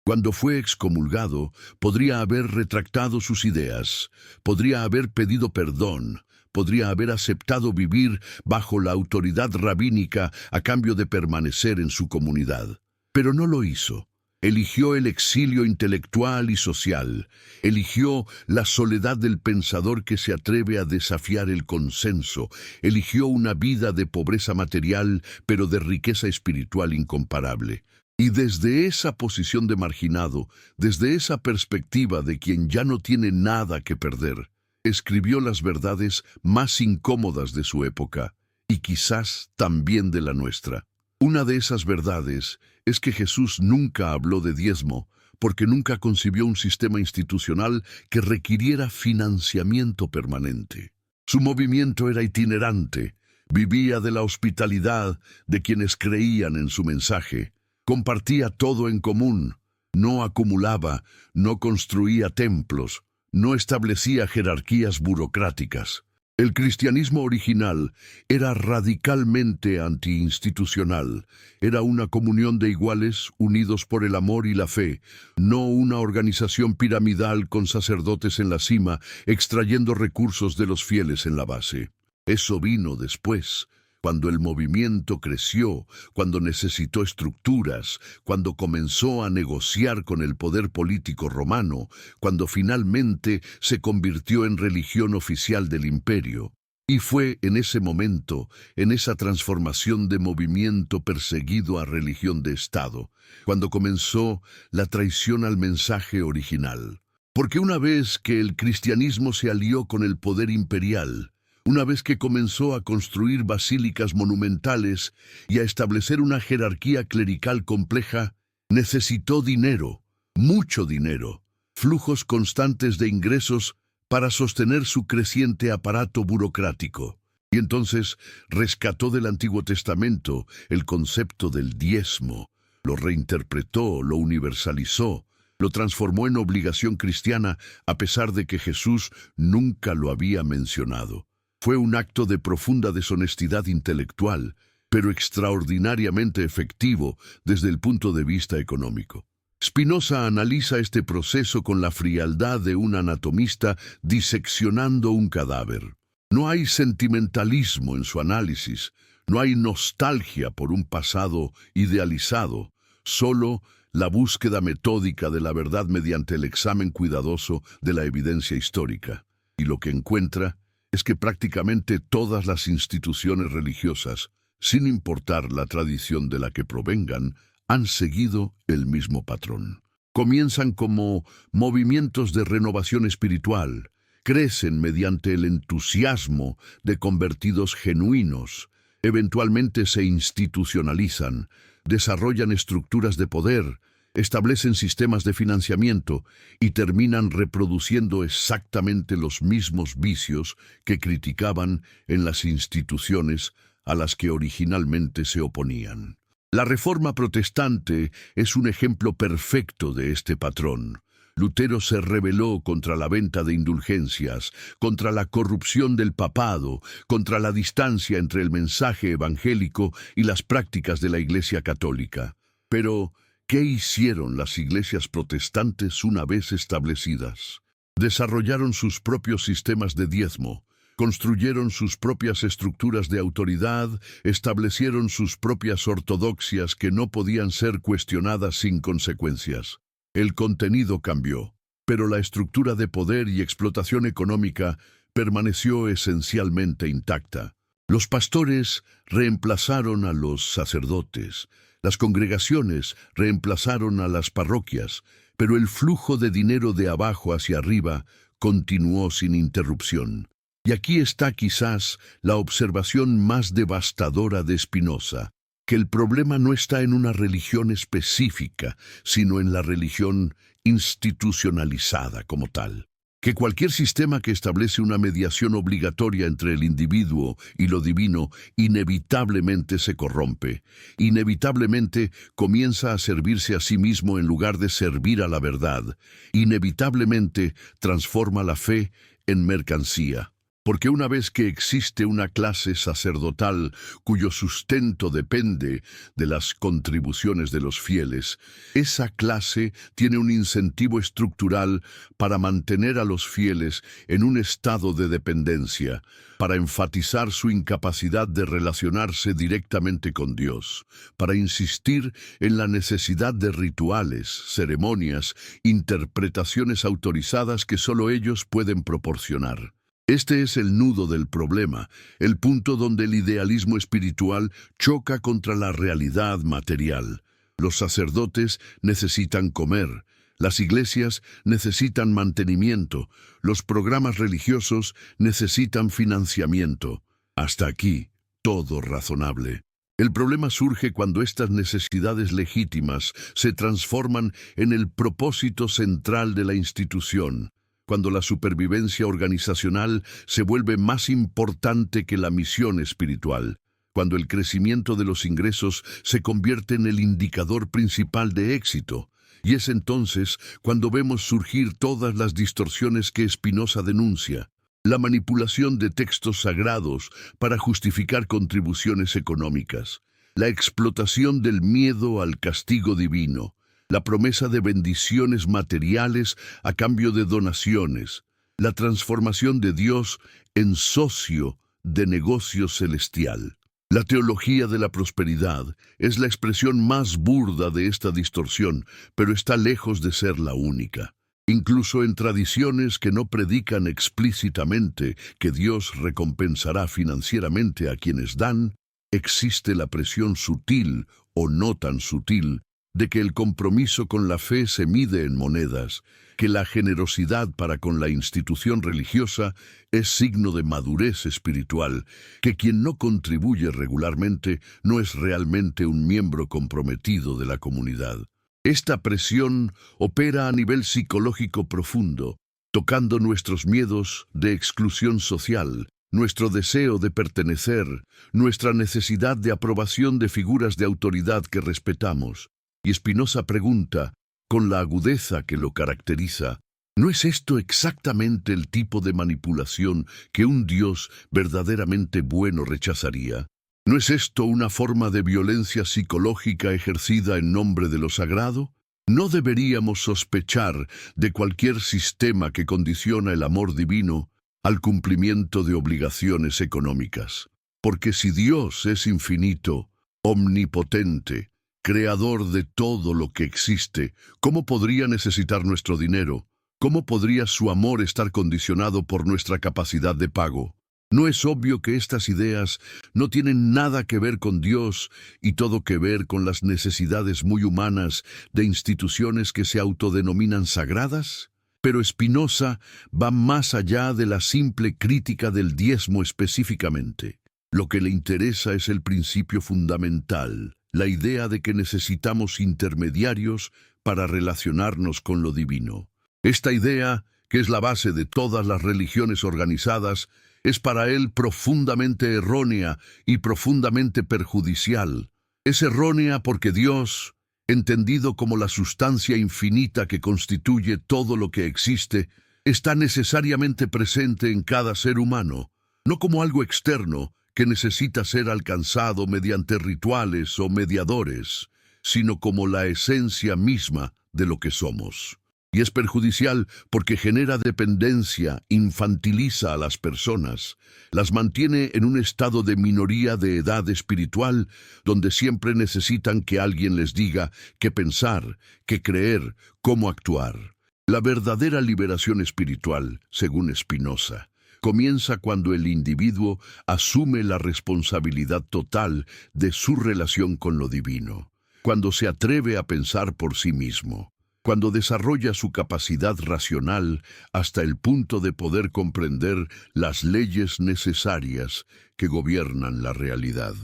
Cuando fue excomulgado, podría haber retractado sus ideas, podría haber pedido perdón, podría haber aceptado vivir bajo la autoridad rabínica a cambio de permanecer en su comunidad. Pero no lo hizo. Eligió el exilio intelectual y social. Eligió la soledad del pensador que se atreve a desafiar el consenso. Eligió una vida de pobreza material, pero de riqueza espiritual incomparable. Y desde esa posición de marginado, desde esa perspectiva de quien ya no tiene nada que perder, escribió las verdades más incómodas de su época, y quizás también de la nuestra. Una de esas verdades es que Jesús nunca habló de diezmo, porque nunca concibió un sistema institucional que requiriera financiamiento permanente. Su movimiento era itinerante, vivía de la hospitalidad de quienes creían en su mensaje, compartía todo en común, no acumulaba, no construía templos, no establecía jerarquías burocráticas. El cristianismo original era radicalmente antiinstitucional, era una comunión de iguales unidos por el amor y la fe, no una organización piramidal con sacerdotes en la cima extrayendo recursos de los fieles en la base. Eso vino después, cuando el movimiento creció, cuando necesitó estructuras, cuando comenzó a negociar con el poder político romano, cuando finalmente se convirtió en religión oficial del imperio. Y fue en ese momento, en esa transformación de movimiento perseguido a religión de Estado, cuando comenzó la traición al mensaje original. Porque una vez que el cristianismo se alió con el poder imperial, una vez que comenzó a construir basílicas monumentales y a establecer una jerarquía clerical compleja, necesitó dinero, mucho dinero, flujos constantes de ingresos para sostener su creciente aparato burocrático. Y entonces rescató del Antiguo Testamento el concepto del diezmo, lo reinterpretó, lo universalizó, lo transformó en obligación cristiana a pesar de que Jesús nunca lo había mencionado. Fue un acto de profunda deshonestidad intelectual, pero extraordinariamente efectivo desde el punto de vista económico. Spinoza analiza este proceso con la frialdad de un anatomista diseccionando un cadáver. No hay sentimentalismo en su análisis, no hay nostalgia por un pasado idealizado, solo la búsqueda metódica de la verdad mediante el examen cuidadoso de la evidencia histórica. Y lo que encuentra es que prácticamente todas las instituciones religiosas, sin importar la tradición de la que provengan, han seguido el mismo patrón. Comienzan como movimientos de renovación espiritual, crecen mediante el entusiasmo de convertidos genuinos, eventualmente se institucionalizan, desarrollan estructuras de poder, establecen sistemas de financiamiento y terminan reproduciendo exactamente los mismos vicios que criticaban en las instituciones a las que originalmente se oponían. La Reforma Protestante es un ejemplo perfecto de este patrón. Lutero se rebeló contra la venta de indulgencias, contra la corrupción del papado, contra la distancia entre el mensaje evangélico y las prácticas de la Iglesia Católica. Pero, ¿qué hicieron las iglesias protestantes una vez establecidas? Desarrollaron sus propios sistemas de diezmo, construyeron sus propias estructuras de autoridad, establecieron sus propias ortodoxias que no podían ser cuestionadas sin consecuencias. El contenido cambió, pero la estructura de poder y explotación económica permaneció esencialmente intacta. Los pastores reemplazaron a los sacerdotes, las congregaciones reemplazaron a las parroquias, pero el flujo de dinero de abajo hacia arriba continuó sin interrupción. Y aquí está quizás la observación más devastadora de Spinoza, que el problema no está en una religión específica, sino en la religión institucionalizada como tal. Que cualquier sistema que establece una mediación obligatoria entre el individuo y lo divino inevitablemente se corrompe, inevitablemente comienza a servirse a sí mismo en lugar de servir a la verdad, inevitablemente transforma la fe en mercancía. Porque una vez que existe una clase sacerdotal cuyo sustento depende de las contribuciones de los fieles, esa clase tiene un incentivo estructural para mantener a los fieles en un estado de dependencia, para enfatizar su incapacidad de relacionarse directamente con Dios, para insistir en la necesidad de rituales, ceremonias, interpretaciones autorizadas que solo ellos pueden proporcionar. Este es el nudo del problema, el punto donde el idealismo espiritual choca contra la realidad material. Los sacerdotes necesitan comer, las iglesias necesitan mantenimiento, los programas religiosos necesitan financiamiento. Hasta aquí, todo razonable. El problema surge cuando estas necesidades legítimas se transforman en el propósito central de la institución, cuando la supervivencia organizacional se vuelve más importante que la misión espiritual, cuando el crecimiento de los ingresos se convierte en el indicador principal de éxito. Y es entonces cuando vemos surgir todas las distorsiones que Spinoza denuncia. La manipulación de textos sagrados para justificar contribuciones económicas, la explotación del miedo al castigo divino, la promesa de bendiciones materiales a cambio de donaciones, la transformación de Dios en socio de negocio celestial. La teología de la prosperidad es la expresión más burda de esta distorsión, pero está lejos de ser la única. Incluso en tradiciones que no predican explícitamente que Dios recompensará financieramente a quienes dan, existe la presión sutil o no tan sutil de que el compromiso con la fe se mide en monedas, que la generosidad para con la institución religiosa es signo de madurez espiritual, que quien no contribuye regularmente no es realmente un miembro comprometido de la comunidad. Esta presión opera a nivel psicológico profundo, tocando nuestros miedos de exclusión social, nuestro deseo de pertenecer, nuestra necesidad de aprobación de figuras de autoridad que respetamos. Y Spinoza pregunta, con la agudeza que lo caracteriza, ¿no es esto exactamente el tipo de manipulación que un Dios verdaderamente bueno rechazaría? ¿No es esto una forma de violencia psicológica ejercida en nombre de lo sagrado? No deberíamos sospechar de cualquier sistema que condiciona el amor divino al cumplimiento de obligaciones económicas. Porque si Dios es infinito, omnipotente, creador de todo lo que existe, ¿cómo podría necesitar nuestro dinero? ¿Cómo podría su amor estar condicionado por nuestra capacidad de pago? ¿No es obvio que estas ideas no tienen nada que ver con Dios y todo que ver con las necesidades muy humanas de instituciones que se autodenominan sagradas? Pero Spinoza va más allá de la simple crítica del diezmo específicamente. Lo que le interesa es el principio fundamental, la idea de que necesitamos intermediarios para relacionarnos con lo divino. Esta idea, que es la base de todas las religiones organizadas, es para él profundamente errónea y profundamente perjudicial. Es errónea porque Dios, entendido como la sustancia infinita que constituye todo lo que existe, está necesariamente presente en cada ser humano, no como algo externo que necesita ser alcanzado mediante rituales o mediadores, sino como la esencia misma de lo que somos. Y es perjudicial porque genera dependencia, infantiliza a las personas, las mantiene en un estado de minoría de edad espiritual, donde siempre necesitan que alguien les diga qué pensar, qué creer, cómo actuar. La verdadera liberación espiritual, según Spinoza, comienza cuando el individuo asume la responsabilidad total de su relación con lo divino, cuando se atreve a pensar por sí mismo, cuando desarrolla su capacidad racional hasta el punto de poder comprender las leyes necesarias que gobiernan la realidad.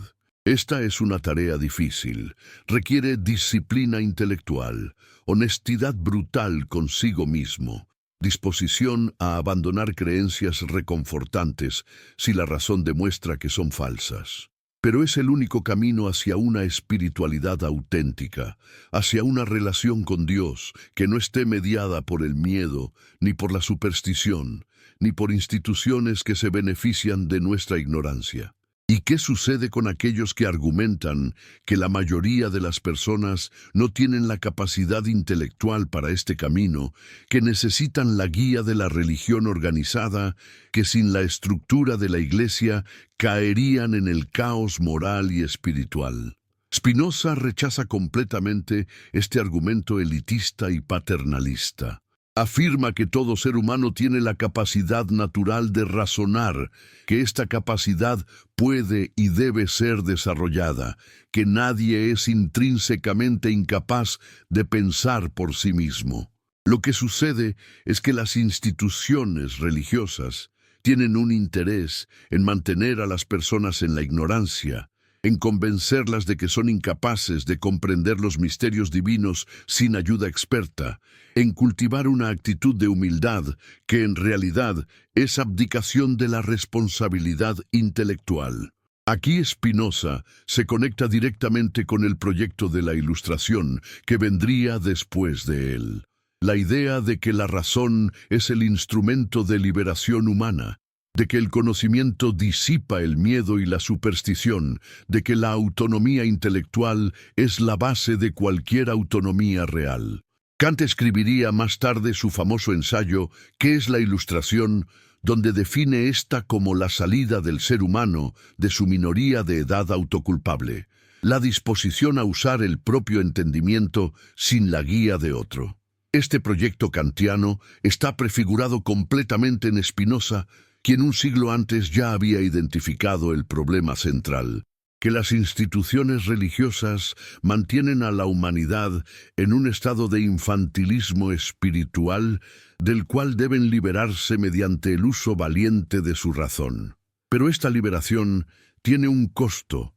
Esta es una tarea difícil, requiere disciplina intelectual, honestidad brutal consigo mismo, disposición a abandonar creencias reconfortantes si la razón demuestra que son falsas. Pero es el único camino hacia una espiritualidad auténtica, hacia una relación con Dios que no esté mediada por el miedo, ni por la superstición, ni por instituciones que se benefician de nuestra ignorancia. ¿Y qué sucede con aquellos que argumentan que la mayoría de las personas no tienen la capacidad intelectual para este camino, que necesitan la guía de la religión organizada, que sin la estructura de la Iglesia caerían en el caos moral y espiritual? Spinoza rechaza completamente este argumento elitista y paternalista. Afirma que todo ser humano tiene la capacidad natural de razonar, que esta capacidad puede y debe ser desarrollada, que nadie es intrínsecamente incapaz de pensar por sí mismo. Lo que sucede es que las instituciones religiosas tienen un interés en mantener a las personas en la ignorancia, en convencerlas de que son incapaces de comprender los misterios divinos sin ayuda experta, en cultivar una actitud de humildad que en realidad es abdicación de la responsabilidad intelectual. Aquí Spinoza se conecta directamente con el proyecto de la Ilustración que vendría después de él. La idea de que la razón es el instrumento de liberación humana, de que el conocimiento disipa el miedo y la superstición, de que la autonomía intelectual es la base de cualquier autonomía real. Kant escribiría más tarde su famoso ensayo ¿Qué es la Ilustración?, donde define esta como la salida del ser humano de su minoría de edad autoculpable, la disposición a usar el propio entendimiento sin la guía de otro. Este proyecto kantiano está prefigurado completamente en Spinoza, quien un siglo antes ya había identificado el problema central, que las instituciones religiosas mantienen a la humanidad en un estado de infantilismo espiritual del cual deben liberarse mediante el uso valiente de su razón. Pero esta liberación tiene un costo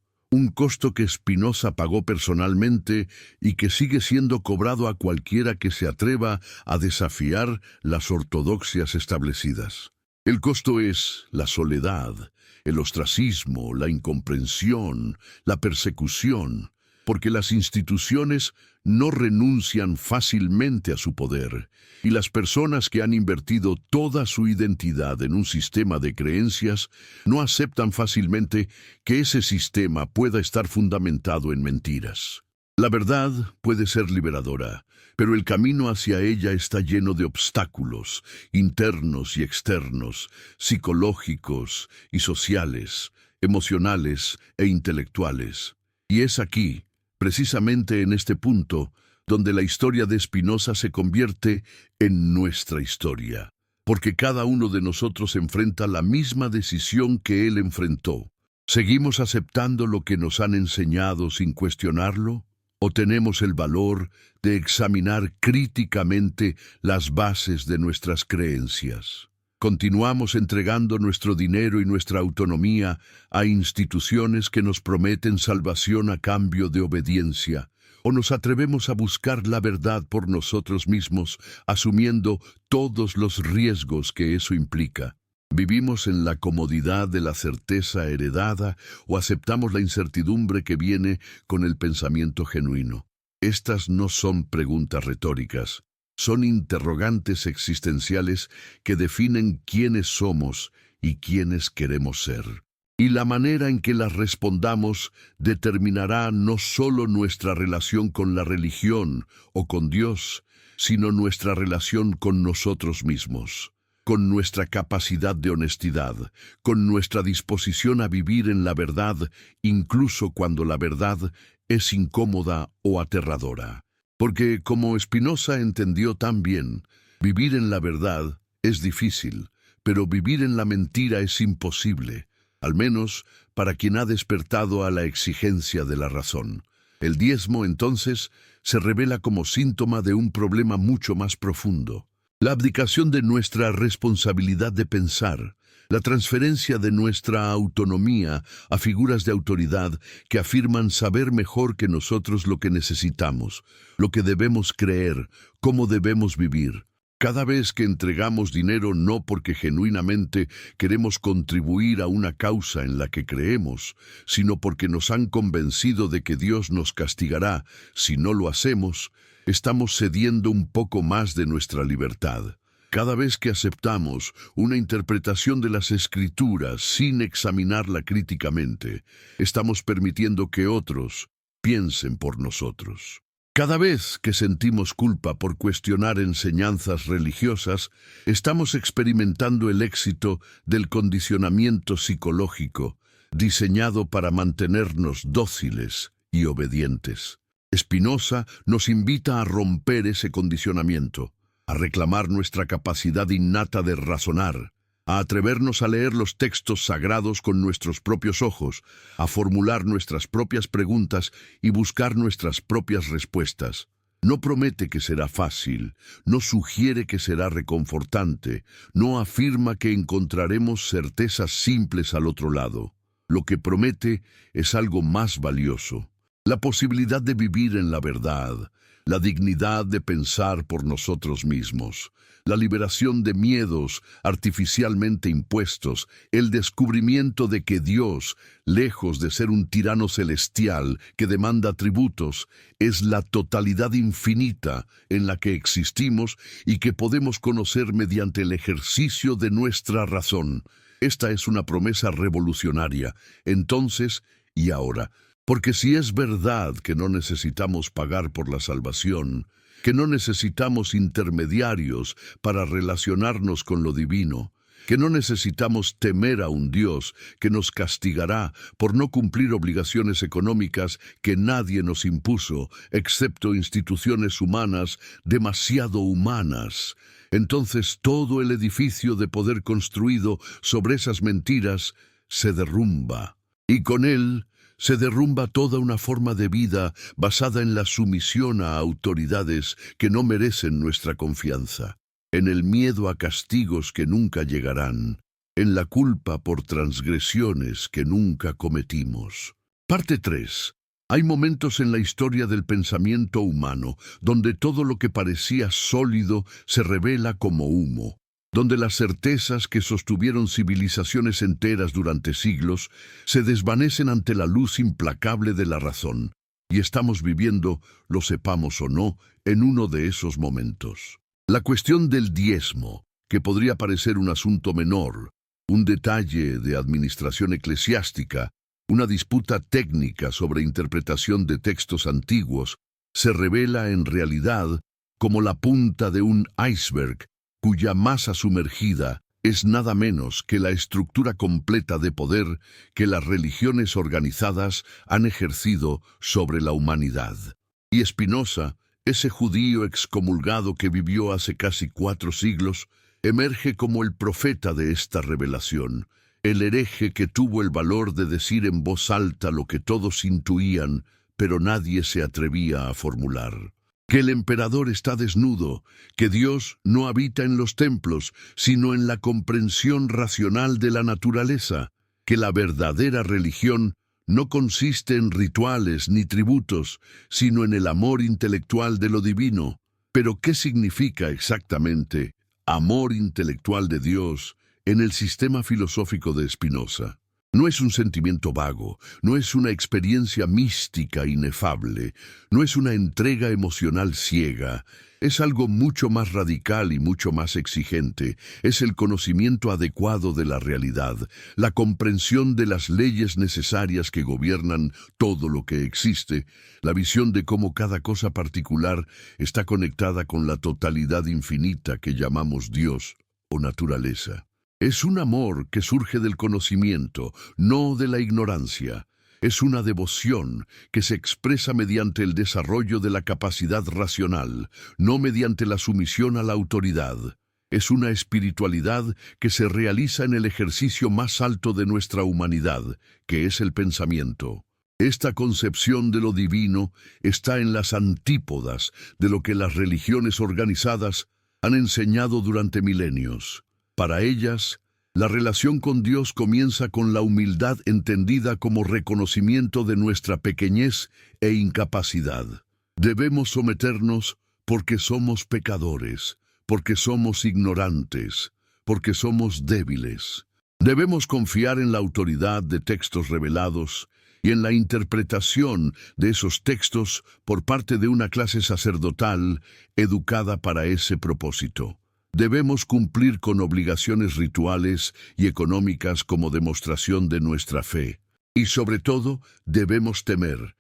que Spinoza pagó personalmente y que sigue siendo cobrado a cualquiera que se atreva a desafiar las ortodoxias establecidas. El costo es la soledad, el ostracismo, la incomprensión, la persecución, porque las instituciones no renuncian fácilmente a su poder, y las personas que han invertido toda su identidad en un sistema de creencias no aceptan fácilmente que ese sistema pueda estar fundamentado en mentiras. La verdad puede ser liberadora, pero el camino hacia ella está lleno de obstáculos, internos y externos, psicológicos y sociales, emocionales e intelectuales. Y es aquí, precisamente en este punto, donde la historia de Spinoza se convierte en nuestra historia, porque cada uno de nosotros enfrenta la misma decisión que él enfrentó. ¿Seguimos aceptando lo que nos han enseñado sin cuestionarlo? ¿O tenemos el valor de examinar críticamente las bases de nuestras creencias? ¿Continuamos entregando nuestro dinero y nuestra autonomía a instituciones que nos prometen salvación a cambio de obediencia? ¿O nos atrevemos a buscar la verdad por nosotros mismos, asumiendo todos los riesgos que eso implica? ¿Vivimos en la comodidad de la certeza heredada o aceptamos la incertidumbre que viene con el pensamiento genuino? Estas no son preguntas retóricas, son interrogantes existenciales que definen quiénes somos y quiénes queremos ser. Y la manera en que las respondamos determinará no solo nuestra relación con la religión o con Dios, sino nuestra relación con nosotros mismos, con nuestra capacidad de honestidad, con nuestra disposición a vivir en la verdad, incluso cuando la verdad es incómoda o aterradora. Porque, como Spinoza entendió tan bien, vivir en la verdad es difícil, pero vivir en la mentira es imposible, al menos para quien ha despertado a la exigencia de la razón. El diezmo, entonces, se revela como síntoma de un problema mucho más profundo. La abdicación de nuestra responsabilidad de pensar, la transferencia de nuestra autonomía a figuras de autoridad que afirman saber mejor que nosotros lo que necesitamos, lo que debemos creer, cómo debemos vivir. Cada vez que entregamos dinero no porque genuinamente queremos contribuir a una causa en la que creemos, sino porque nos han convencido de que Dios nos castigará si no lo hacemos, estamos cediendo un poco más de nuestra libertad. Cada vez que aceptamos una interpretación de las Escrituras sin examinarla críticamente, estamos permitiendo que otros piensen por nosotros. Cada vez que sentimos culpa por cuestionar enseñanzas religiosas, estamos experimentando el éxito del condicionamiento psicológico, diseñado para mantenernos dóciles y obedientes. Spinoza nos invita a romper ese condicionamiento, a reclamar nuestra capacidad innata de razonar, a atrevernos a leer los textos sagrados con nuestros propios ojos, a formular nuestras propias preguntas y buscar nuestras propias respuestas. No promete que será fácil, no sugiere que será reconfortante, no afirma que encontraremos certezas simples al otro lado. Lo que promete es algo más valioso: la posibilidad de vivir en la verdad, la dignidad de pensar por nosotros mismos, la liberación de miedos artificialmente impuestos, el descubrimiento de que Dios, lejos de ser un tirano celestial que demanda tributos, es la totalidad infinita en la que existimos y que podemos conocer mediante el ejercicio de nuestra razón. Esta es una promesa revolucionaria, entonces y ahora. Porque si es verdad que no necesitamos pagar por la salvación, que no necesitamos intermediarios para relacionarnos con lo divino, que no necesitamos temer a un Dios que nos castigará por no cumplir obligaciones económicas que nadie nos impuso, excepto instituciones humanas demasiado humanas, entonces todo el edificio de poder construido sobre esas mentiras se derrumba, y con él se derrumba toda una forma de vida basada en la sumisión a autoridades que no merecen nuestra confianza, en el miedo a castigos que nunca llegarán, en la culpa por transgresiones que nunca cometimos. Parte 3. Hay momentos en la historia del pensamiento humano donde todo lo que parecía sólido se revela como humo, donde las certezas que sostuvieron civilizaciones enteras durante siglos se desvanecen ante la luz implacable de la razón, y estamos viviendo, lo sepamos o no, en uno de esos momentos. La cuestión del diezmo, que podría parecer un asunto menor, un detalle de administración eclesiástica, Una disputa técnica sobre interpretación de textos antiguos se revela en realidad como la punta de un iceberg cuya masa sumergida es nada menos que la estructura completa de poder que las religiones organizadas han ejercido sobre la humanidad. Y Spinoza, ese judío excomulgado que vivió hace casi 4 siglos, emerge como el profeta de esta revelación, el hereje que tuvo el valor de decir en voz alta lo que todos intuían, pero nadie se atrevía a formular. Que el emperador está desnudo, que Dios no habita en los templos, sino en la comprensión racional de la naturaleza, que la verdadera religión no consiste en rituales ni tributos, sino en el amor intelectual de lo divino. Pero ¿qué significa exactamente amor intelectual de Dios en el sistema filosófico de Spinoza? No es un sentimiento vago, no es una experiencia mística inefable, no es una entrega emocional ciega, es algo mucho más radical y mucho más exigente, es el conocimiento adecuado de la realidad, la comprensión de las leyes necesarias que gobiernan todo lo que existe, la visión de cómo cada cosa particular está conectada con la totalidad infinita que llamamos Dios o naturaleza. Es un amor que surge del conocimiento, no de la ignorancia. Es una devoción que se expresa mediante el desarrollo de la capacidad racional, no mediante la sumisión a la autoridad. Es una espiritualidad que se realiza en el ejercicio más alto de nuestra humanidad, que es el pensamiento. Esta concepción de lo divino está en las antípodas de lo que las religiones organizadas han enseñado durante milenios. Para ellas, la relación con Dios comienza con la humildad entendida como reconocimiento de nuestra pequeñez e incapacidad. Debemos someternos porque somos pecadores, porque somos ignorantes, porque somos débiles. Debemos confiar en la autoridad de textos revelados y en la interpretación de esos textos por parte de una clase sacerdotal educada para ese propósito. Debemos cumplir con obligaciones rituales y económicas como demostración de nuestra fe. Y sobre todo, debemos temer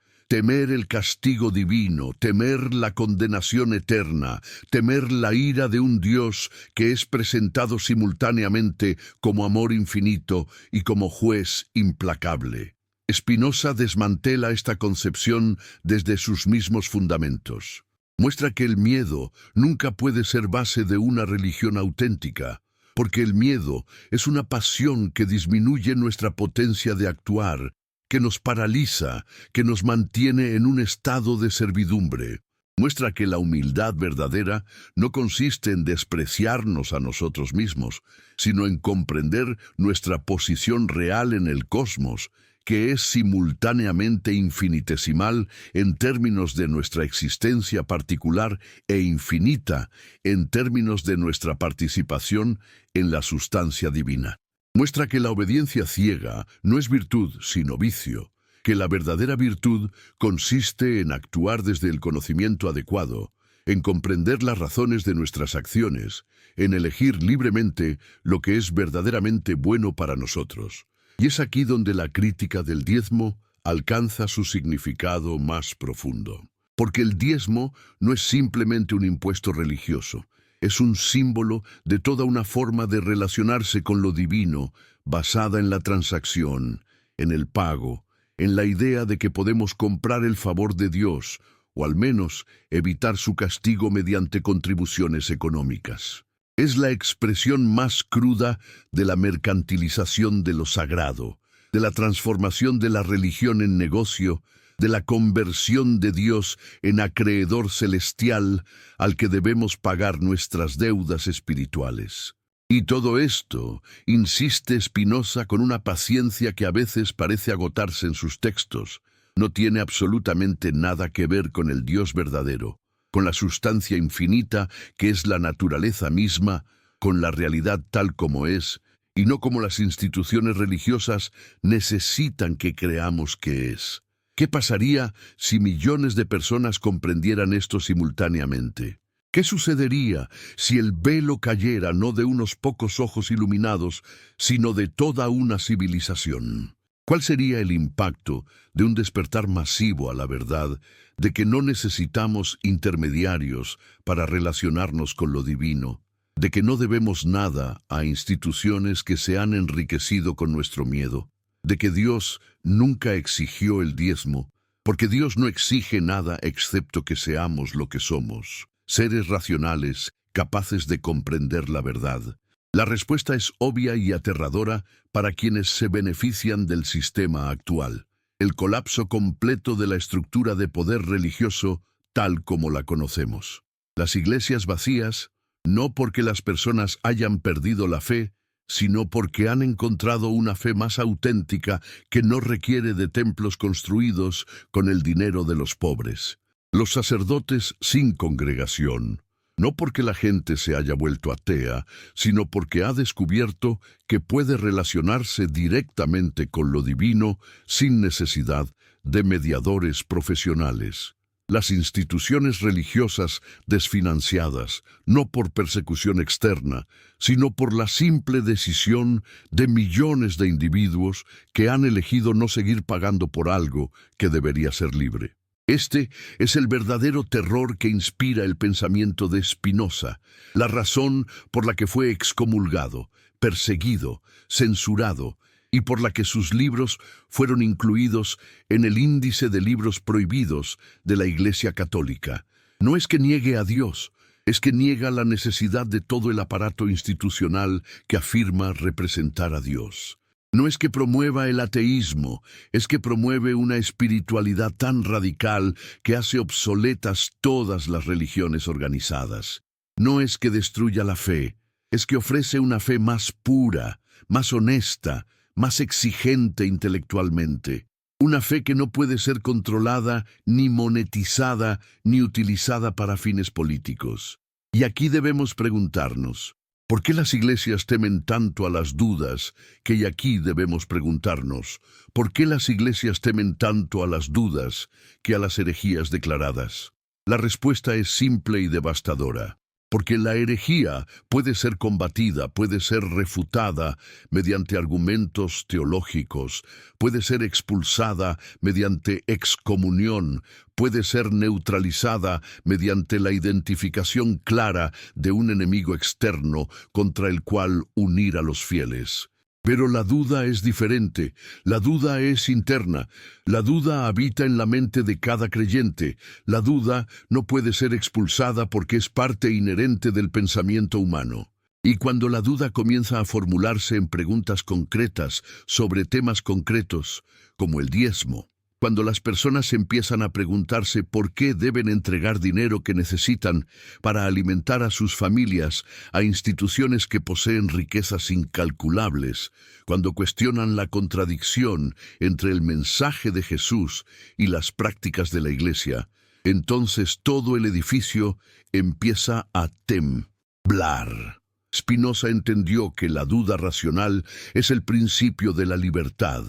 el castigo divino, temer la condenación eterna, temer la ira de un Dios que es presentado simultáneamente como amor infinito y como juez implacable. Spinoza desmantela esta concepción desde sus mismos fundamentos. Muestra que el miedo nunca puede ser base de una religión auténtica, porque el miedo es una pasión que disminuye nuestra potencia de actuar, que nos paraliza, que nos mantiene en un estado de servidumbre. Muestra que la humildad verdadera no consiste en despreciarnos a nosotros mismos, sino en comprender nuestra posición real en el cosmos, que es simultáneamente infinitesimal en términos de nuestra existencia particular e infinita en términos de nuestra participación en la sustancia divina. Muestra que la obediencia ciega no es virtud, sino vicio, que la verdadera virtud consiste en actuar desde el conocimiento adecuado, en comprender las razones de nuestras acciones, en elegir libremente lo que es verdaderamente bueno para nosotros. Y es aquí donde la crítica del diezmo alcanza su significado más profundo. Porque el diezmo no es simplemente un impuesto religioso, es un símbolo de toda una forma de relacionarse con lo divino, basada en la transacción, en el pago, en la idea de que podemos comprar el favor de Dios, o al menos evitar su castigo mediante contribuciones económicas. Es la expresión más cruda de la mercantilización de lo sagrado, de la transformación de la religión en negocio, de la conversión de Dios en acreedor celestial al que debemos pagar nuestras deudas espirituales. Y todo esto, insiste Spinoza con una paciencia que a veces parece agotarse en sus textos, no tiene absolutamente nada que ver con el Dios verdadero, con la sustancia infinita que es la naturaleza misma, con la realidad tal como es, y no como las instituciones religiosas necesitan que creamos que es. ¿Qué pasaría si millones de personas comprendieran esto simultáneamente? ¿Qué sucedería si el velo cayera no de unos pocos ojos iluminados, sino de toda una civilización? ¿Cuál sería el impacto de un despertar masivo a la verdad de que no necesitamos intermediarios para relacionarnos con lo divino, de que no debemos nada a instituciones que se han enriquecido con nuestro miedo, de que Dios nunca exigió el diezmo, porque Dios no exige nada excepto que seamos lo que somos, seres racionales, capaces de comprender la verdad? La respuesta es obvia y aterradora para quienes se benefician del sistema actual: el colapso completo de la estructura de poder religioso tal como la conocemos. Las iglesias vacías, no porque las personas hayan perdido la fe, sino porque han encontrado una fe más auténtica que no requiere de templos construidos con el dinero de los pobres. Los sacerdotes sin congregación, no porque la gente se haya vuelto atea, sino porque ha descubierto que puede relacionarse directamente con lo divino sin necesidad de mediadores profesionales. Las instituciones religiosas desfinanciadas, no por persecución externa, sino por la simple decisión de millones de individuos que han elegido no seguir pagando por algo que debería ser libre. Este es el verdadero terror que inspira el pensamiento de Spinoza, la razón por la que fue excomulgado, perseguido, censurado, y por la que sus libros fueron incluidos en el índice de libros prohibidos de la Iglesia Católica. No es que niegue a Dios, es que niega la necesidad de todo el aparato institucional que afirma representar a Dios. No es que promueva el ateísmo, es que promueve una espiritualidad tan radical que hace obsoletas todas las religiones organizadas. No es que destruya la fe, es que ofrece una fe más pura, más honesta, más exigente intelectualmente. Una fe que no puede ser controlada, ni monetizada, ni utilizada para fines políticos. Y aquí debemos preguntarnos: ¿por qué las iglesias temen tanto a las dudas? Que aquí debemos preguntarnos: ¿por qué las iglesias temen tanto a las dudas que a las herejías declaradas? La respuesta es simple y devastadora. Porque la herejía puede ser combatida, puede ser refutada mediante argumentos teológicos, puede ser expulsada mediante excomunión, puede ser neutralizada mediante la identificación clara de un enemigo externo contra el cual unir a los fieles. Pero la duda es diferente, la duda es interna, la duda habita en la mente de cada creyente, la duda no puede ser expulsada porque es parte inherente del pensamiento humano. Y cuando la duda comienza a formularse en preguntas concretas sobre temas concretos, como el diezmo, cuando las personas empiezan a preguntarse por qué deben entregar dinero que necesitan para alimentar a sus familias a instituciones que poseen riquezas incalculables, cuando cuestionan la contradicción entre el mensaje de Jesús y las prácticas de la Iglesia, entonces todo el edificio empieza a temblar. Spinoza entendió que la duda racional es el principio de la libertad,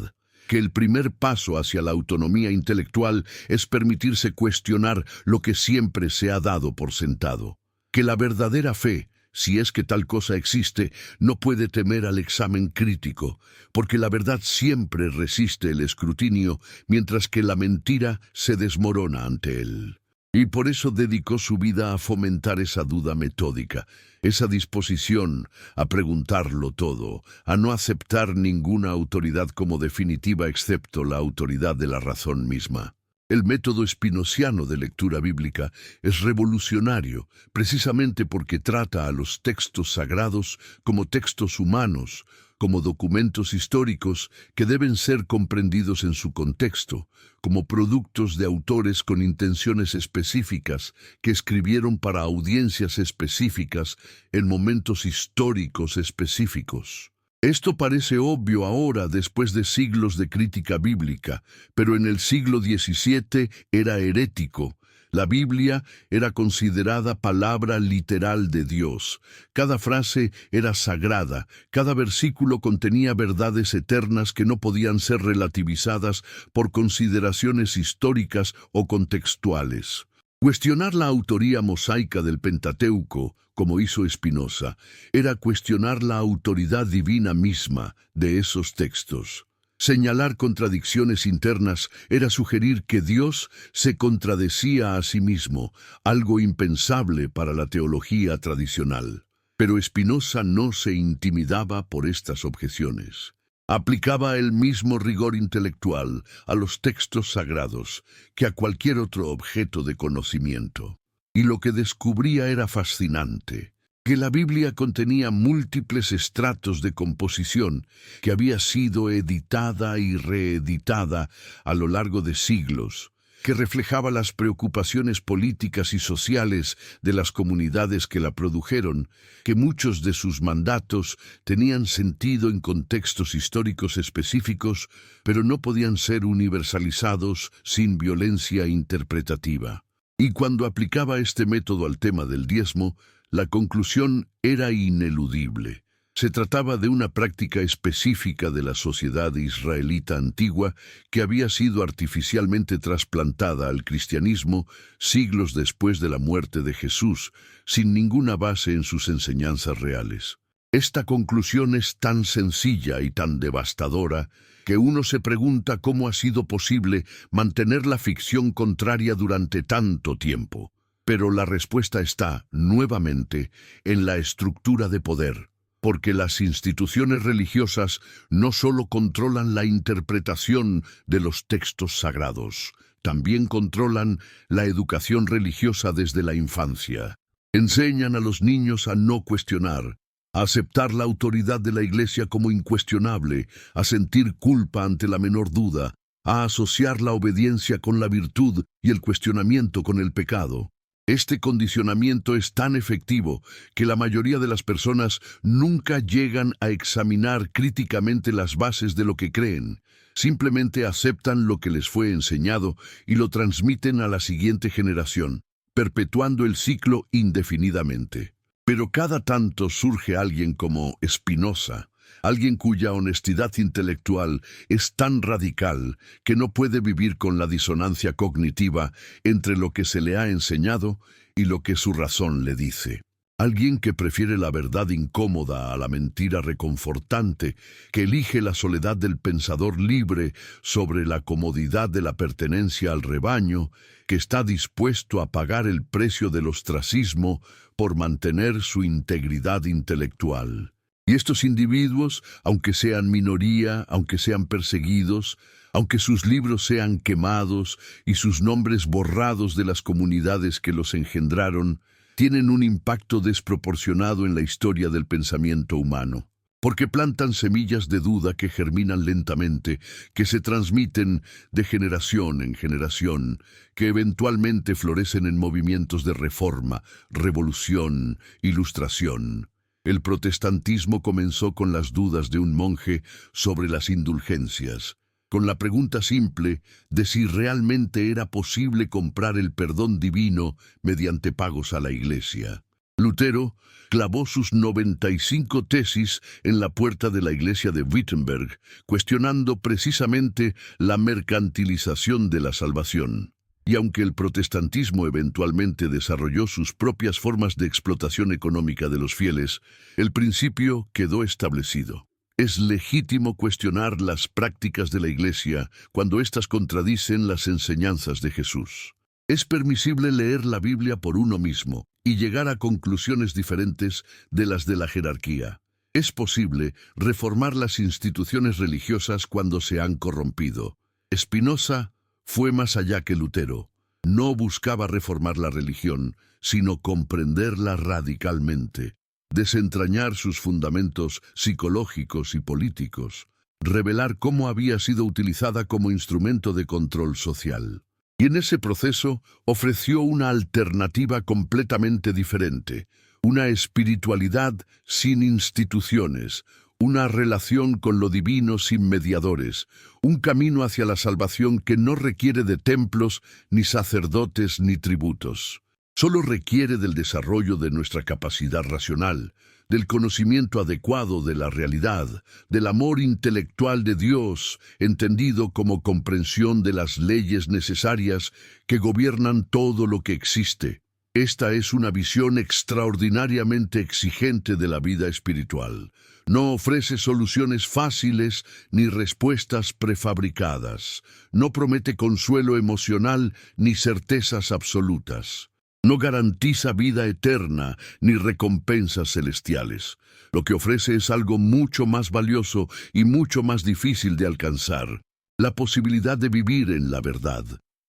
que el primer paso hacia la autonomía intelectual es permitirse cuestionar lo que siempre se ha dado por sentado, que la verdadera fe, si es que tal cosa existe, no puede temer al examen crítico, porque la verdad siempre resiste el escrutinio, mientras que la mentira se desmorona ante él. Y por eso dedicó su vida a fomentar esa duda metódica, esa disposición a preguntarlo todo, a no aceptar ninguna autoridad como definitiva excepto la autoridad de la razón misma. El método spinoziano de lectura bíblica es revolucionario, precisamente porque trata a los textos sagrados como textos humanos, como documentos históricos que deben ser comprendidos en su contexto, como productos de autores con intenciones específicas que escribieron para audiencias específicas en momentos históricos específicos. Esto parece obvio ahora después de siglos de crítica bíblica, pero en el siglo XVII era herético. La Biblia era considerada palabra literal de Dios. Cada frase era sagrada, cada versículo contenía verdades eternas que no podían ser relativizadas por consideraciones históricas o contextuales. Cuestionar la autoría mosaica del Pentateuco, como hizo Spinoza, era cuestionar la autoridad divina misma de esos textos. Señalar contradicciones internas era sugerir que Dios se contradecía a sí mismo, algo impensable para la teología tradicional. Pero Spinoza no se intimidaba por estas objeciones. Aplicaba el mismo rigor intelectual a los textos sagrados que a cualquier otro objeto de conocimiento. Y lo que descubría era fascinante, que la Biblia contenía múltiples estratos de composición que había sido editada y reeditada a lo largo de siglos, que reflejaba las preocupaciones políticas y sociales de las comunidades que la produjeron, que muchos de sus mandatos tenían sentido en contextos históricos específicos, pero no podían ser universalizados sin violencia interpretativa. Y cuando aplicaba este método al tema del diezmo, la conclusión era ineludible. Se trataba de una práctica específica de la sociedad israelita antigua que había sido artificialmente trasplantada al cristianismo siglos después de la muerte de Jesús, sin ninguna base en sus enseñanzas reales. Esta conclusión es tan sencilla y tan devastadora que uno se pregunta cómo ha sido posible mantener la ficción contraria durante tanto tiempo. Pero la respuesta está, nuevamente, en la estructura de poder. Porque las instituciones religiosas no solo controlan la interpretación de los textos sagrados, también controlan la educación religiosa desde la infancia. Enseñan a los niños a no cuestionar, a aceptar la autoridad de la Iglesia como incuestionable, a sentir culpa ante la menor duda, a asociar la obediencia con la virtud y el cuestionamiento con el pecado. Este condicionamiento es tan efectivo que la mayoría de las personas nunca llegan a examinar críticamente las bases de lo que creen. Simplemente aceptan lo que les fue enseñado y lo transmiten a la siguiente generación, perpetuando el ciclo indefinidamente. Pero cada tanto surge alguien como Spinoza, alguien cuya honestidad intelectual es tan radical que no puede vivir con la disonancia cognitiva entre lo que se le ha enseñado y lo que su razón le dice. Alguien que prefiere la verdad incómoda a la mentira reconfortante, que elige la soledad del pensador libre sobre la comodidad de la pertenencia al rebaño, que está dispuesto a pagar el precio del ostracismo por mantener su integridad intelectual. Y estos individuos, aunque sean minoría, aunque sean perseguidos, aunque sus libros sean quemados y sus nombres borrados de las comunidades que los engendraron, tienen un impacto desproporcionado en la historia del pensamiento humano, porque plantan semillas de duda que germinan lentamente, que se transmiten de generación en generación, que eventualmente florecen en movimientos de reforma, revolución, ilustración. El protestantismo comenzó con las dudas de un monje sobre las indulgencias, con la pregunta simple de si realmente era posible comprar el perdón divino mediante pagos a la Iglesia. Lutero clavó sus 95 tesis en la puerta de la iglesia de Wittenberg, cuestionando precisamente la mercantilización de la salvación. Y aunque el protestantismo eventualmente desarrolló sus propias formas de explotación económica de los fieles, el principio quedó establecido. Es legítimo cuestionar las prácticas de la Iglesia cuando éstas contradicen las enseñanzas de Jesús. Es permisible leer la Biblia por uno mismo y llegar a conclusiones diferentes de las de la jerarquía. Es posible reformar las instituciones religiosas cuando se han corrompido. Spinoza fue más allá que Lutero. No buscaba reformar la religión, sino comprenderla radicalmente, desentrañar sus fundamentos psicológicos y políticos, revelar cómo había sido utilizada como instrumento de control social. Y en ese proceso ofreció una alternativa completamente diferente, una espiritualidad sin instituciones, una relación con lo divino sin mediadores, un camino hacia la salvación que no requiere de templos, ni sacerdotes, ni tributos. Solo requiere del desarrollo de nuestra capacidad racional, del conocimiento adecuado de la realidad, del amor intelectual de Dios, entendido como comprensión de las leyes necesarias que gobiernan todo lo que existe. Esta es una visión extraordinariamente exigente de la vida espiritual. No ofrece soluciones fáciles ni respuestas prefabricadas. No promete consuelo emocional ni certezas absolutas. No garantiza vida eterna ni recompensas celestiales. Lo que ofrece es algo mucho más valioso y mucho más difícil de alcanzar: la posibilidad de vivir en la verdad,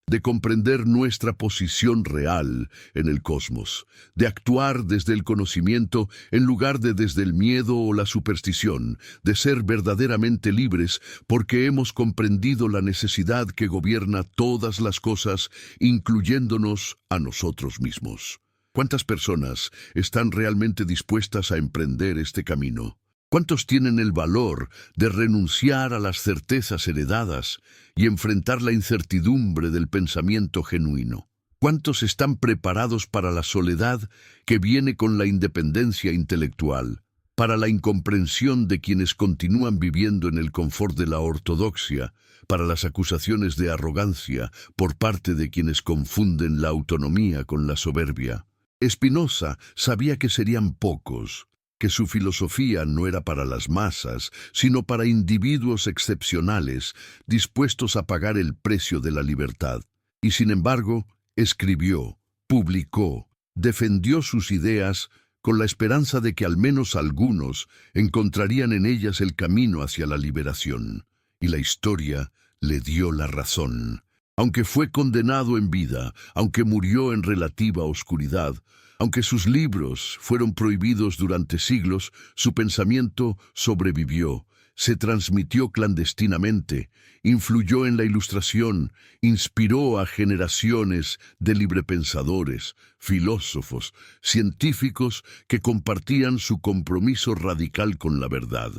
de comprender nuestra posición real en el cosmos, de actuar desde el conocimiento en lugar de desde el miedo o la superstición, de ser verdaderamente libres porque hemos comprendido la necesidad que gobierna todas las cosas, incluyéndonos a nosotros mismos. ¿Cuántas personas están realmente dispuestas a emprender este camino? ¿Cuántos tienen el valor de renunciar a las certezas heredadas y enfrentar la incertidumbre del pensamiento genuino? ¿Cuántos están preparados para la soledad que viene con la independencia intelectual, para la incomprensión de quienes continúan viviendo en el confort de la ortodoxia, para las acusaciones de arrogancia por parte de quienes confunden la autonomía con la soberbia? Spinoza sabía que serían pocos, que su filosofía no era para las masas, sino para individuos excepcionales, dispuestos a pagar el precio de la libertad. Y sin embargo, escribió, publicó, defendió sus ideas con la esperanza de que al menos algunos encontrarían en ellas el camino hacia la liberación. Y la historia le dio la razón. Aunque fue condenado en vida, aunque murió en relativa oscuridad, aunque sus libros fueron prohibidos durante siglos, su pensamiento sobrevivió, se transmitió clandestinamente, influyó en la Ilustración, inspiró a generaciones de librepensadores, filósofos, científicos que compartían su compromiso radical con la verdad.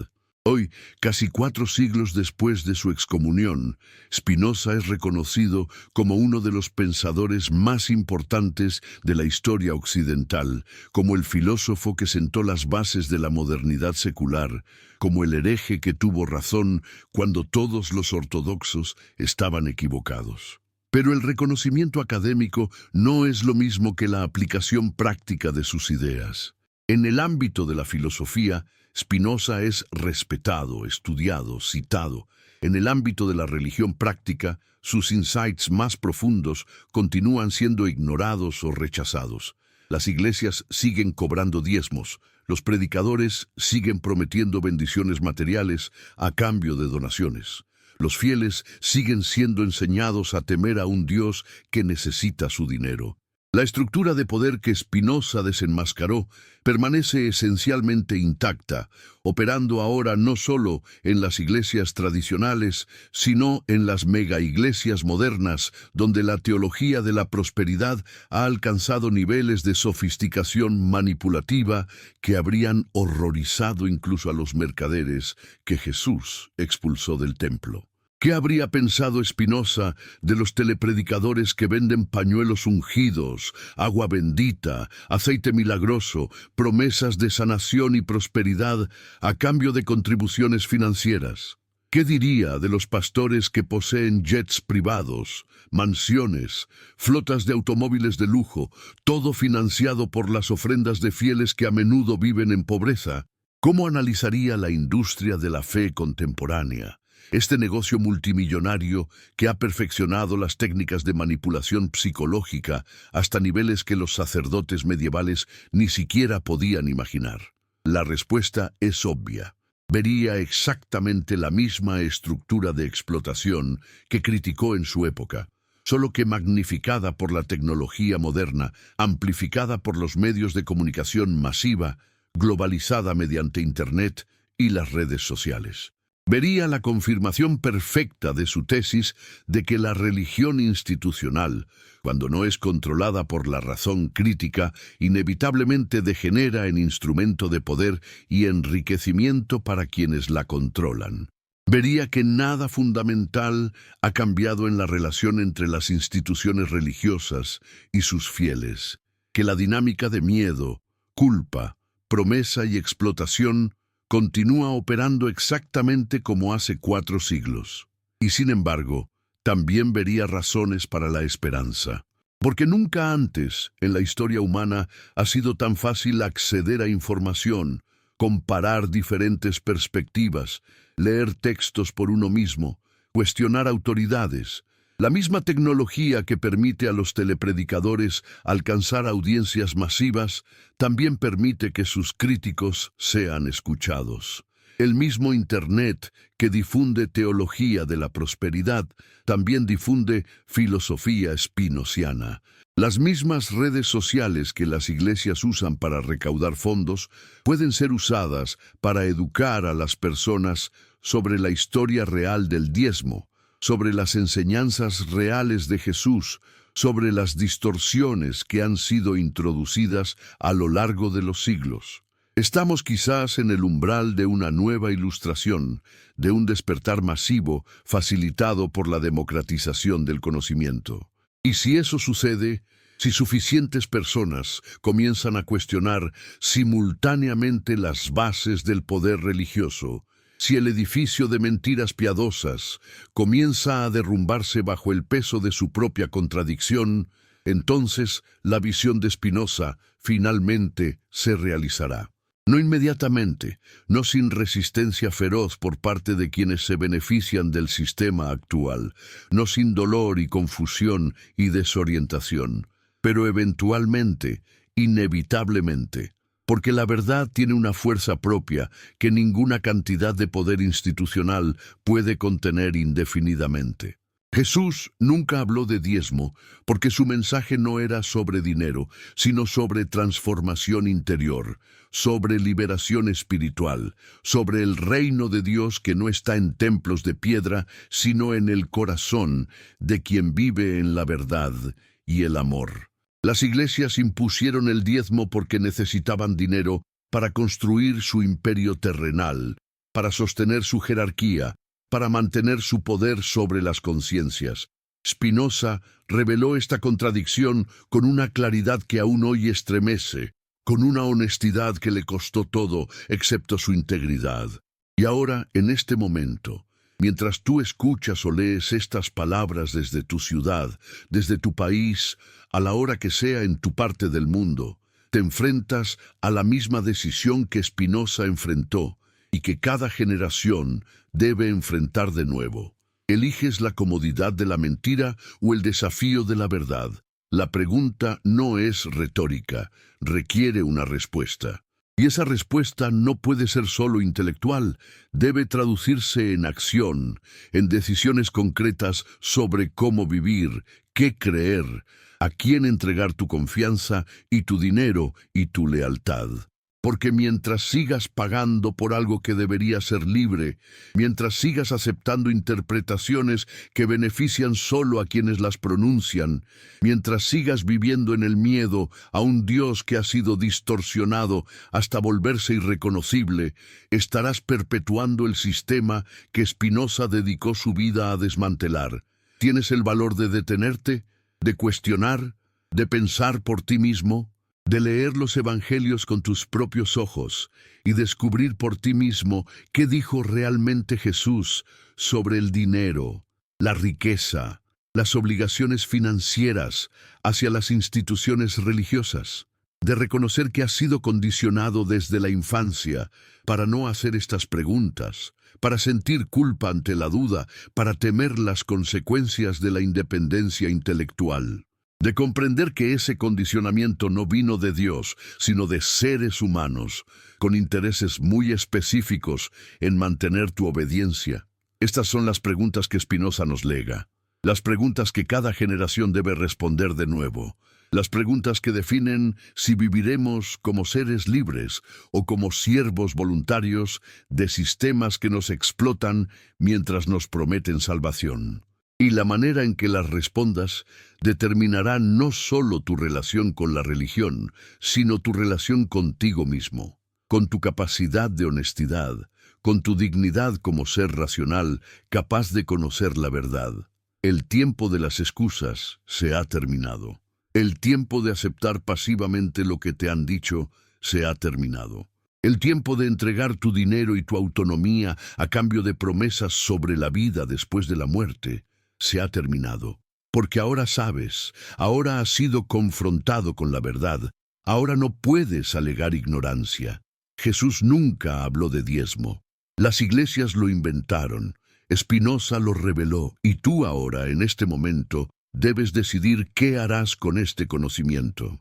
Hoy, casi 4 siglos después de su excomunión, Spinoza es reconocido como uno de los pensadores más importantes de la historia occidental, como el filósofo que sentó las bases de la modernidad secular, como el hereje que tuvo razón cuando todos los ortodoxos estaban equivocados. Pero el reconocimiento académico no es lo mismo que la aplicación práctica de sus ideas. En el ámbito de la filosofía, Spinoza es respetado, estudiado, citado. En el ámbito de la religión práctica, sus insights más profundos continúan siendo ignorados o rechazados. Las iglesias siguen cobrando diezmos, los predicadores siguen prometiendo bendiciones materiales a cambio de donaciones. Los fieles siguen siendo enseñados a temer a un Dios que necesita su dinero. La estructura de poder que Spinoza desenmascaró permanece esencialmente intacta, operando ahora no solo en las iglesias tradicionales, sino en las megaiglesias modernas, donde la teología de la prosperidad ha alcanzado niveles de sofisticación manipulativa que habrían horrorizado incluso a los mercaderes que Jesús expulsó del templo. ¿Qué habría pensado Spinoza de los telepredicadores que venden pañuelos ungidos, agua bendita, aceite milagroso, promesas de sanación y prosperidad a cambio de contribuciones financieras? ¿Qué diría de los pastores que poseen jets privados, mansiones, flotas de automóviles de lujo, todo financiado por las ofrendas de fieles que a menudo viven en pobreza? ¿Cómo analizaría la industria de la fe contemporánea? Este negocio multimillonario que ha perfeccionado las técnicas de manipulación psicológica hasta niveles que los sacerdotes medievales ni siquiera podían imaginar. La respuesta es obvia. Vería exactamente la misma estructura de explotación que criticó en su época, solo que magnificada por la tecnología moderna, amplificada por los medios de comunicación masiva, globalizada mediante Internet y las redes sociales. Vería la confirmación perfecta de su tesis de que la religión institucional, cuando no es controlada por la razón crítica, inevitablemente degenera en instrumento de poder y enriquecimiento para quienes la controlan. Vería que nada fundamental ha cambiado en la relación entre las instituciones religiosas y sus fieles, que la dinámica de miedo, culpa, promesa y explotación continúa operando exactamente como hace 4 siglos. Y sin embargo, también vería razones para la esperanza. Porque nunca antes en la historia humana ha sido tan fácil acceder a información, comparar diferentes perspectivas, leer textos por uno mismo, cuestionar autoridades. La misma tecnología que permite a los telepredicadores alcanzar audiencias masivas, también permite que sus críticos sean escuchados. El mismo Internet que difunde teología de la prosperidad, también difunde filosofía spinociana. Las mismas redes sociales que las iglesias usan para recaudar fondos pueden ser usadas para educar a las personas sobre la historia real del diezmo, sobre las enseñanzas reales de Jesús, sobre las distorsiones que han sido introducidas a lo largo de los siglos. Estamos quizás en el umbral de una nueva ilustración, de un despertar masivo facilitado por la democratización del conocimiento. Y si eso sucede, si suficientes personas comienzan a cuestionar simultáneamente las bases del poder religioso, si el edificio de mentiras piadosas comienza a derrumbarse bajo el peso de su propia contradicción, entonces la visión de Spinoza finalmente se realizará. No inmediatamente, no sin resistencia feroz por parte de quienes se benefician del sistema actual, no sin dolor y confusión y desorientación, pero eventualmente, inevitablemente, porque la verdad tiene una fuerza propia que ninguna cantidad de poder institucional puede contener indefinidamente. Jesús nunca habló de diezmo porque su mensaje no era sobre dinero, sino sobre transformación interior, sobre liberación espiritual, sobre el reino de Dios que no está en templos de piedra, sino en el corazón de quien vive en la verdad y el amor. Las iglesias impusieron el diezmo porque necesitaban dinero para construir su imperio terrenal, para sostener su jerarquía, para mantener su poder sobre las conciencias. Spinoza reveló esta contradicción con una claridad que aún hoy estremece, con una honestidad que le costó todo excepto su integridad. Y ahora, en este momento, mientras tú escuchas o lees estas palabras desde tu ciudad, desde tu país, a la hora que sea en tu parte del mundo, te enfrentas a la misma decisión que Spinoza enfrentó y que cada generación debe enfrentar de nuevo. ¿Eliges la comodidad de la mentira o el desafío de la verdad? La pregunta no es retórica, requiere una respuesta. Y esa respuesta no puede ser solo intelectual, debe traducirse en acción, en decisiones concretas sobre cómo vivir, qué creer, a quién entregar tu confianza y tu dinero y tu lealtad. Porque mientras sigas pagando por algo que debería ser libre, mientras sigas aceptando interpretaciones que benefician solo a quienes las pronuncian, mientras sigas viviendo en el miedo a un Dios que ha sido distorsionado hasta volverse irreconocible, estarás perpetuando el sistema que Spinoza dedicó su vida a desmantelar. ¿Tienes el valor de detenerte, de cuestionar, de pensar por ti mismo? De leer los evangelios con tus propios ojos y descubrir por ti mismo qué dijo realmente Jesús sobre el dinero, la riqueza, las obligaciones financieras hacia las instituciones religiosas. De reconocer que has sido condicionado desde la infancia para no hacer estas preguntas, para sentir culpa ante la duda, para temer las consecuencias de la independencia intelectual. De comprender que ese condicionamiento no vino de Dios, sino de seres humanos, con intereses muy específicos en mantener tu obediencia. Estas son las preguntas que Spinoza nos lega, las preguntas que cada generación debe responder de nuevo, las preguntas que definen si viviremos como seres libres o como siervos voluntarios de sistemas que nos explotan mientras nos prometen salvación. Y la manera en que las respondas determinará no solo tu relación con la religión, sino tu relación contigo mismo, con tu capacidad de honestidad, con tu dignidad como ser racional, capaz de conocer la verdad. El tiempo de las excusas se ha terminado. El tiempo de aceptar pasivamente lo que te han dicho se ha terminado. El tiempo de entregar tu dinero y tu autonomía a cambio de promesas sobre la vida después de la muerte se ha terminado. Porque ahora sabes, ahora has sido confrontado con la verdad, ahora no puedes alegar ignorancia. Jesús nunca habló de diezmo. Las iglesias lo inventaron, Spinoza lo reveló, y tú ahora, en este momento, debes decidir qué harás con este conocimiento.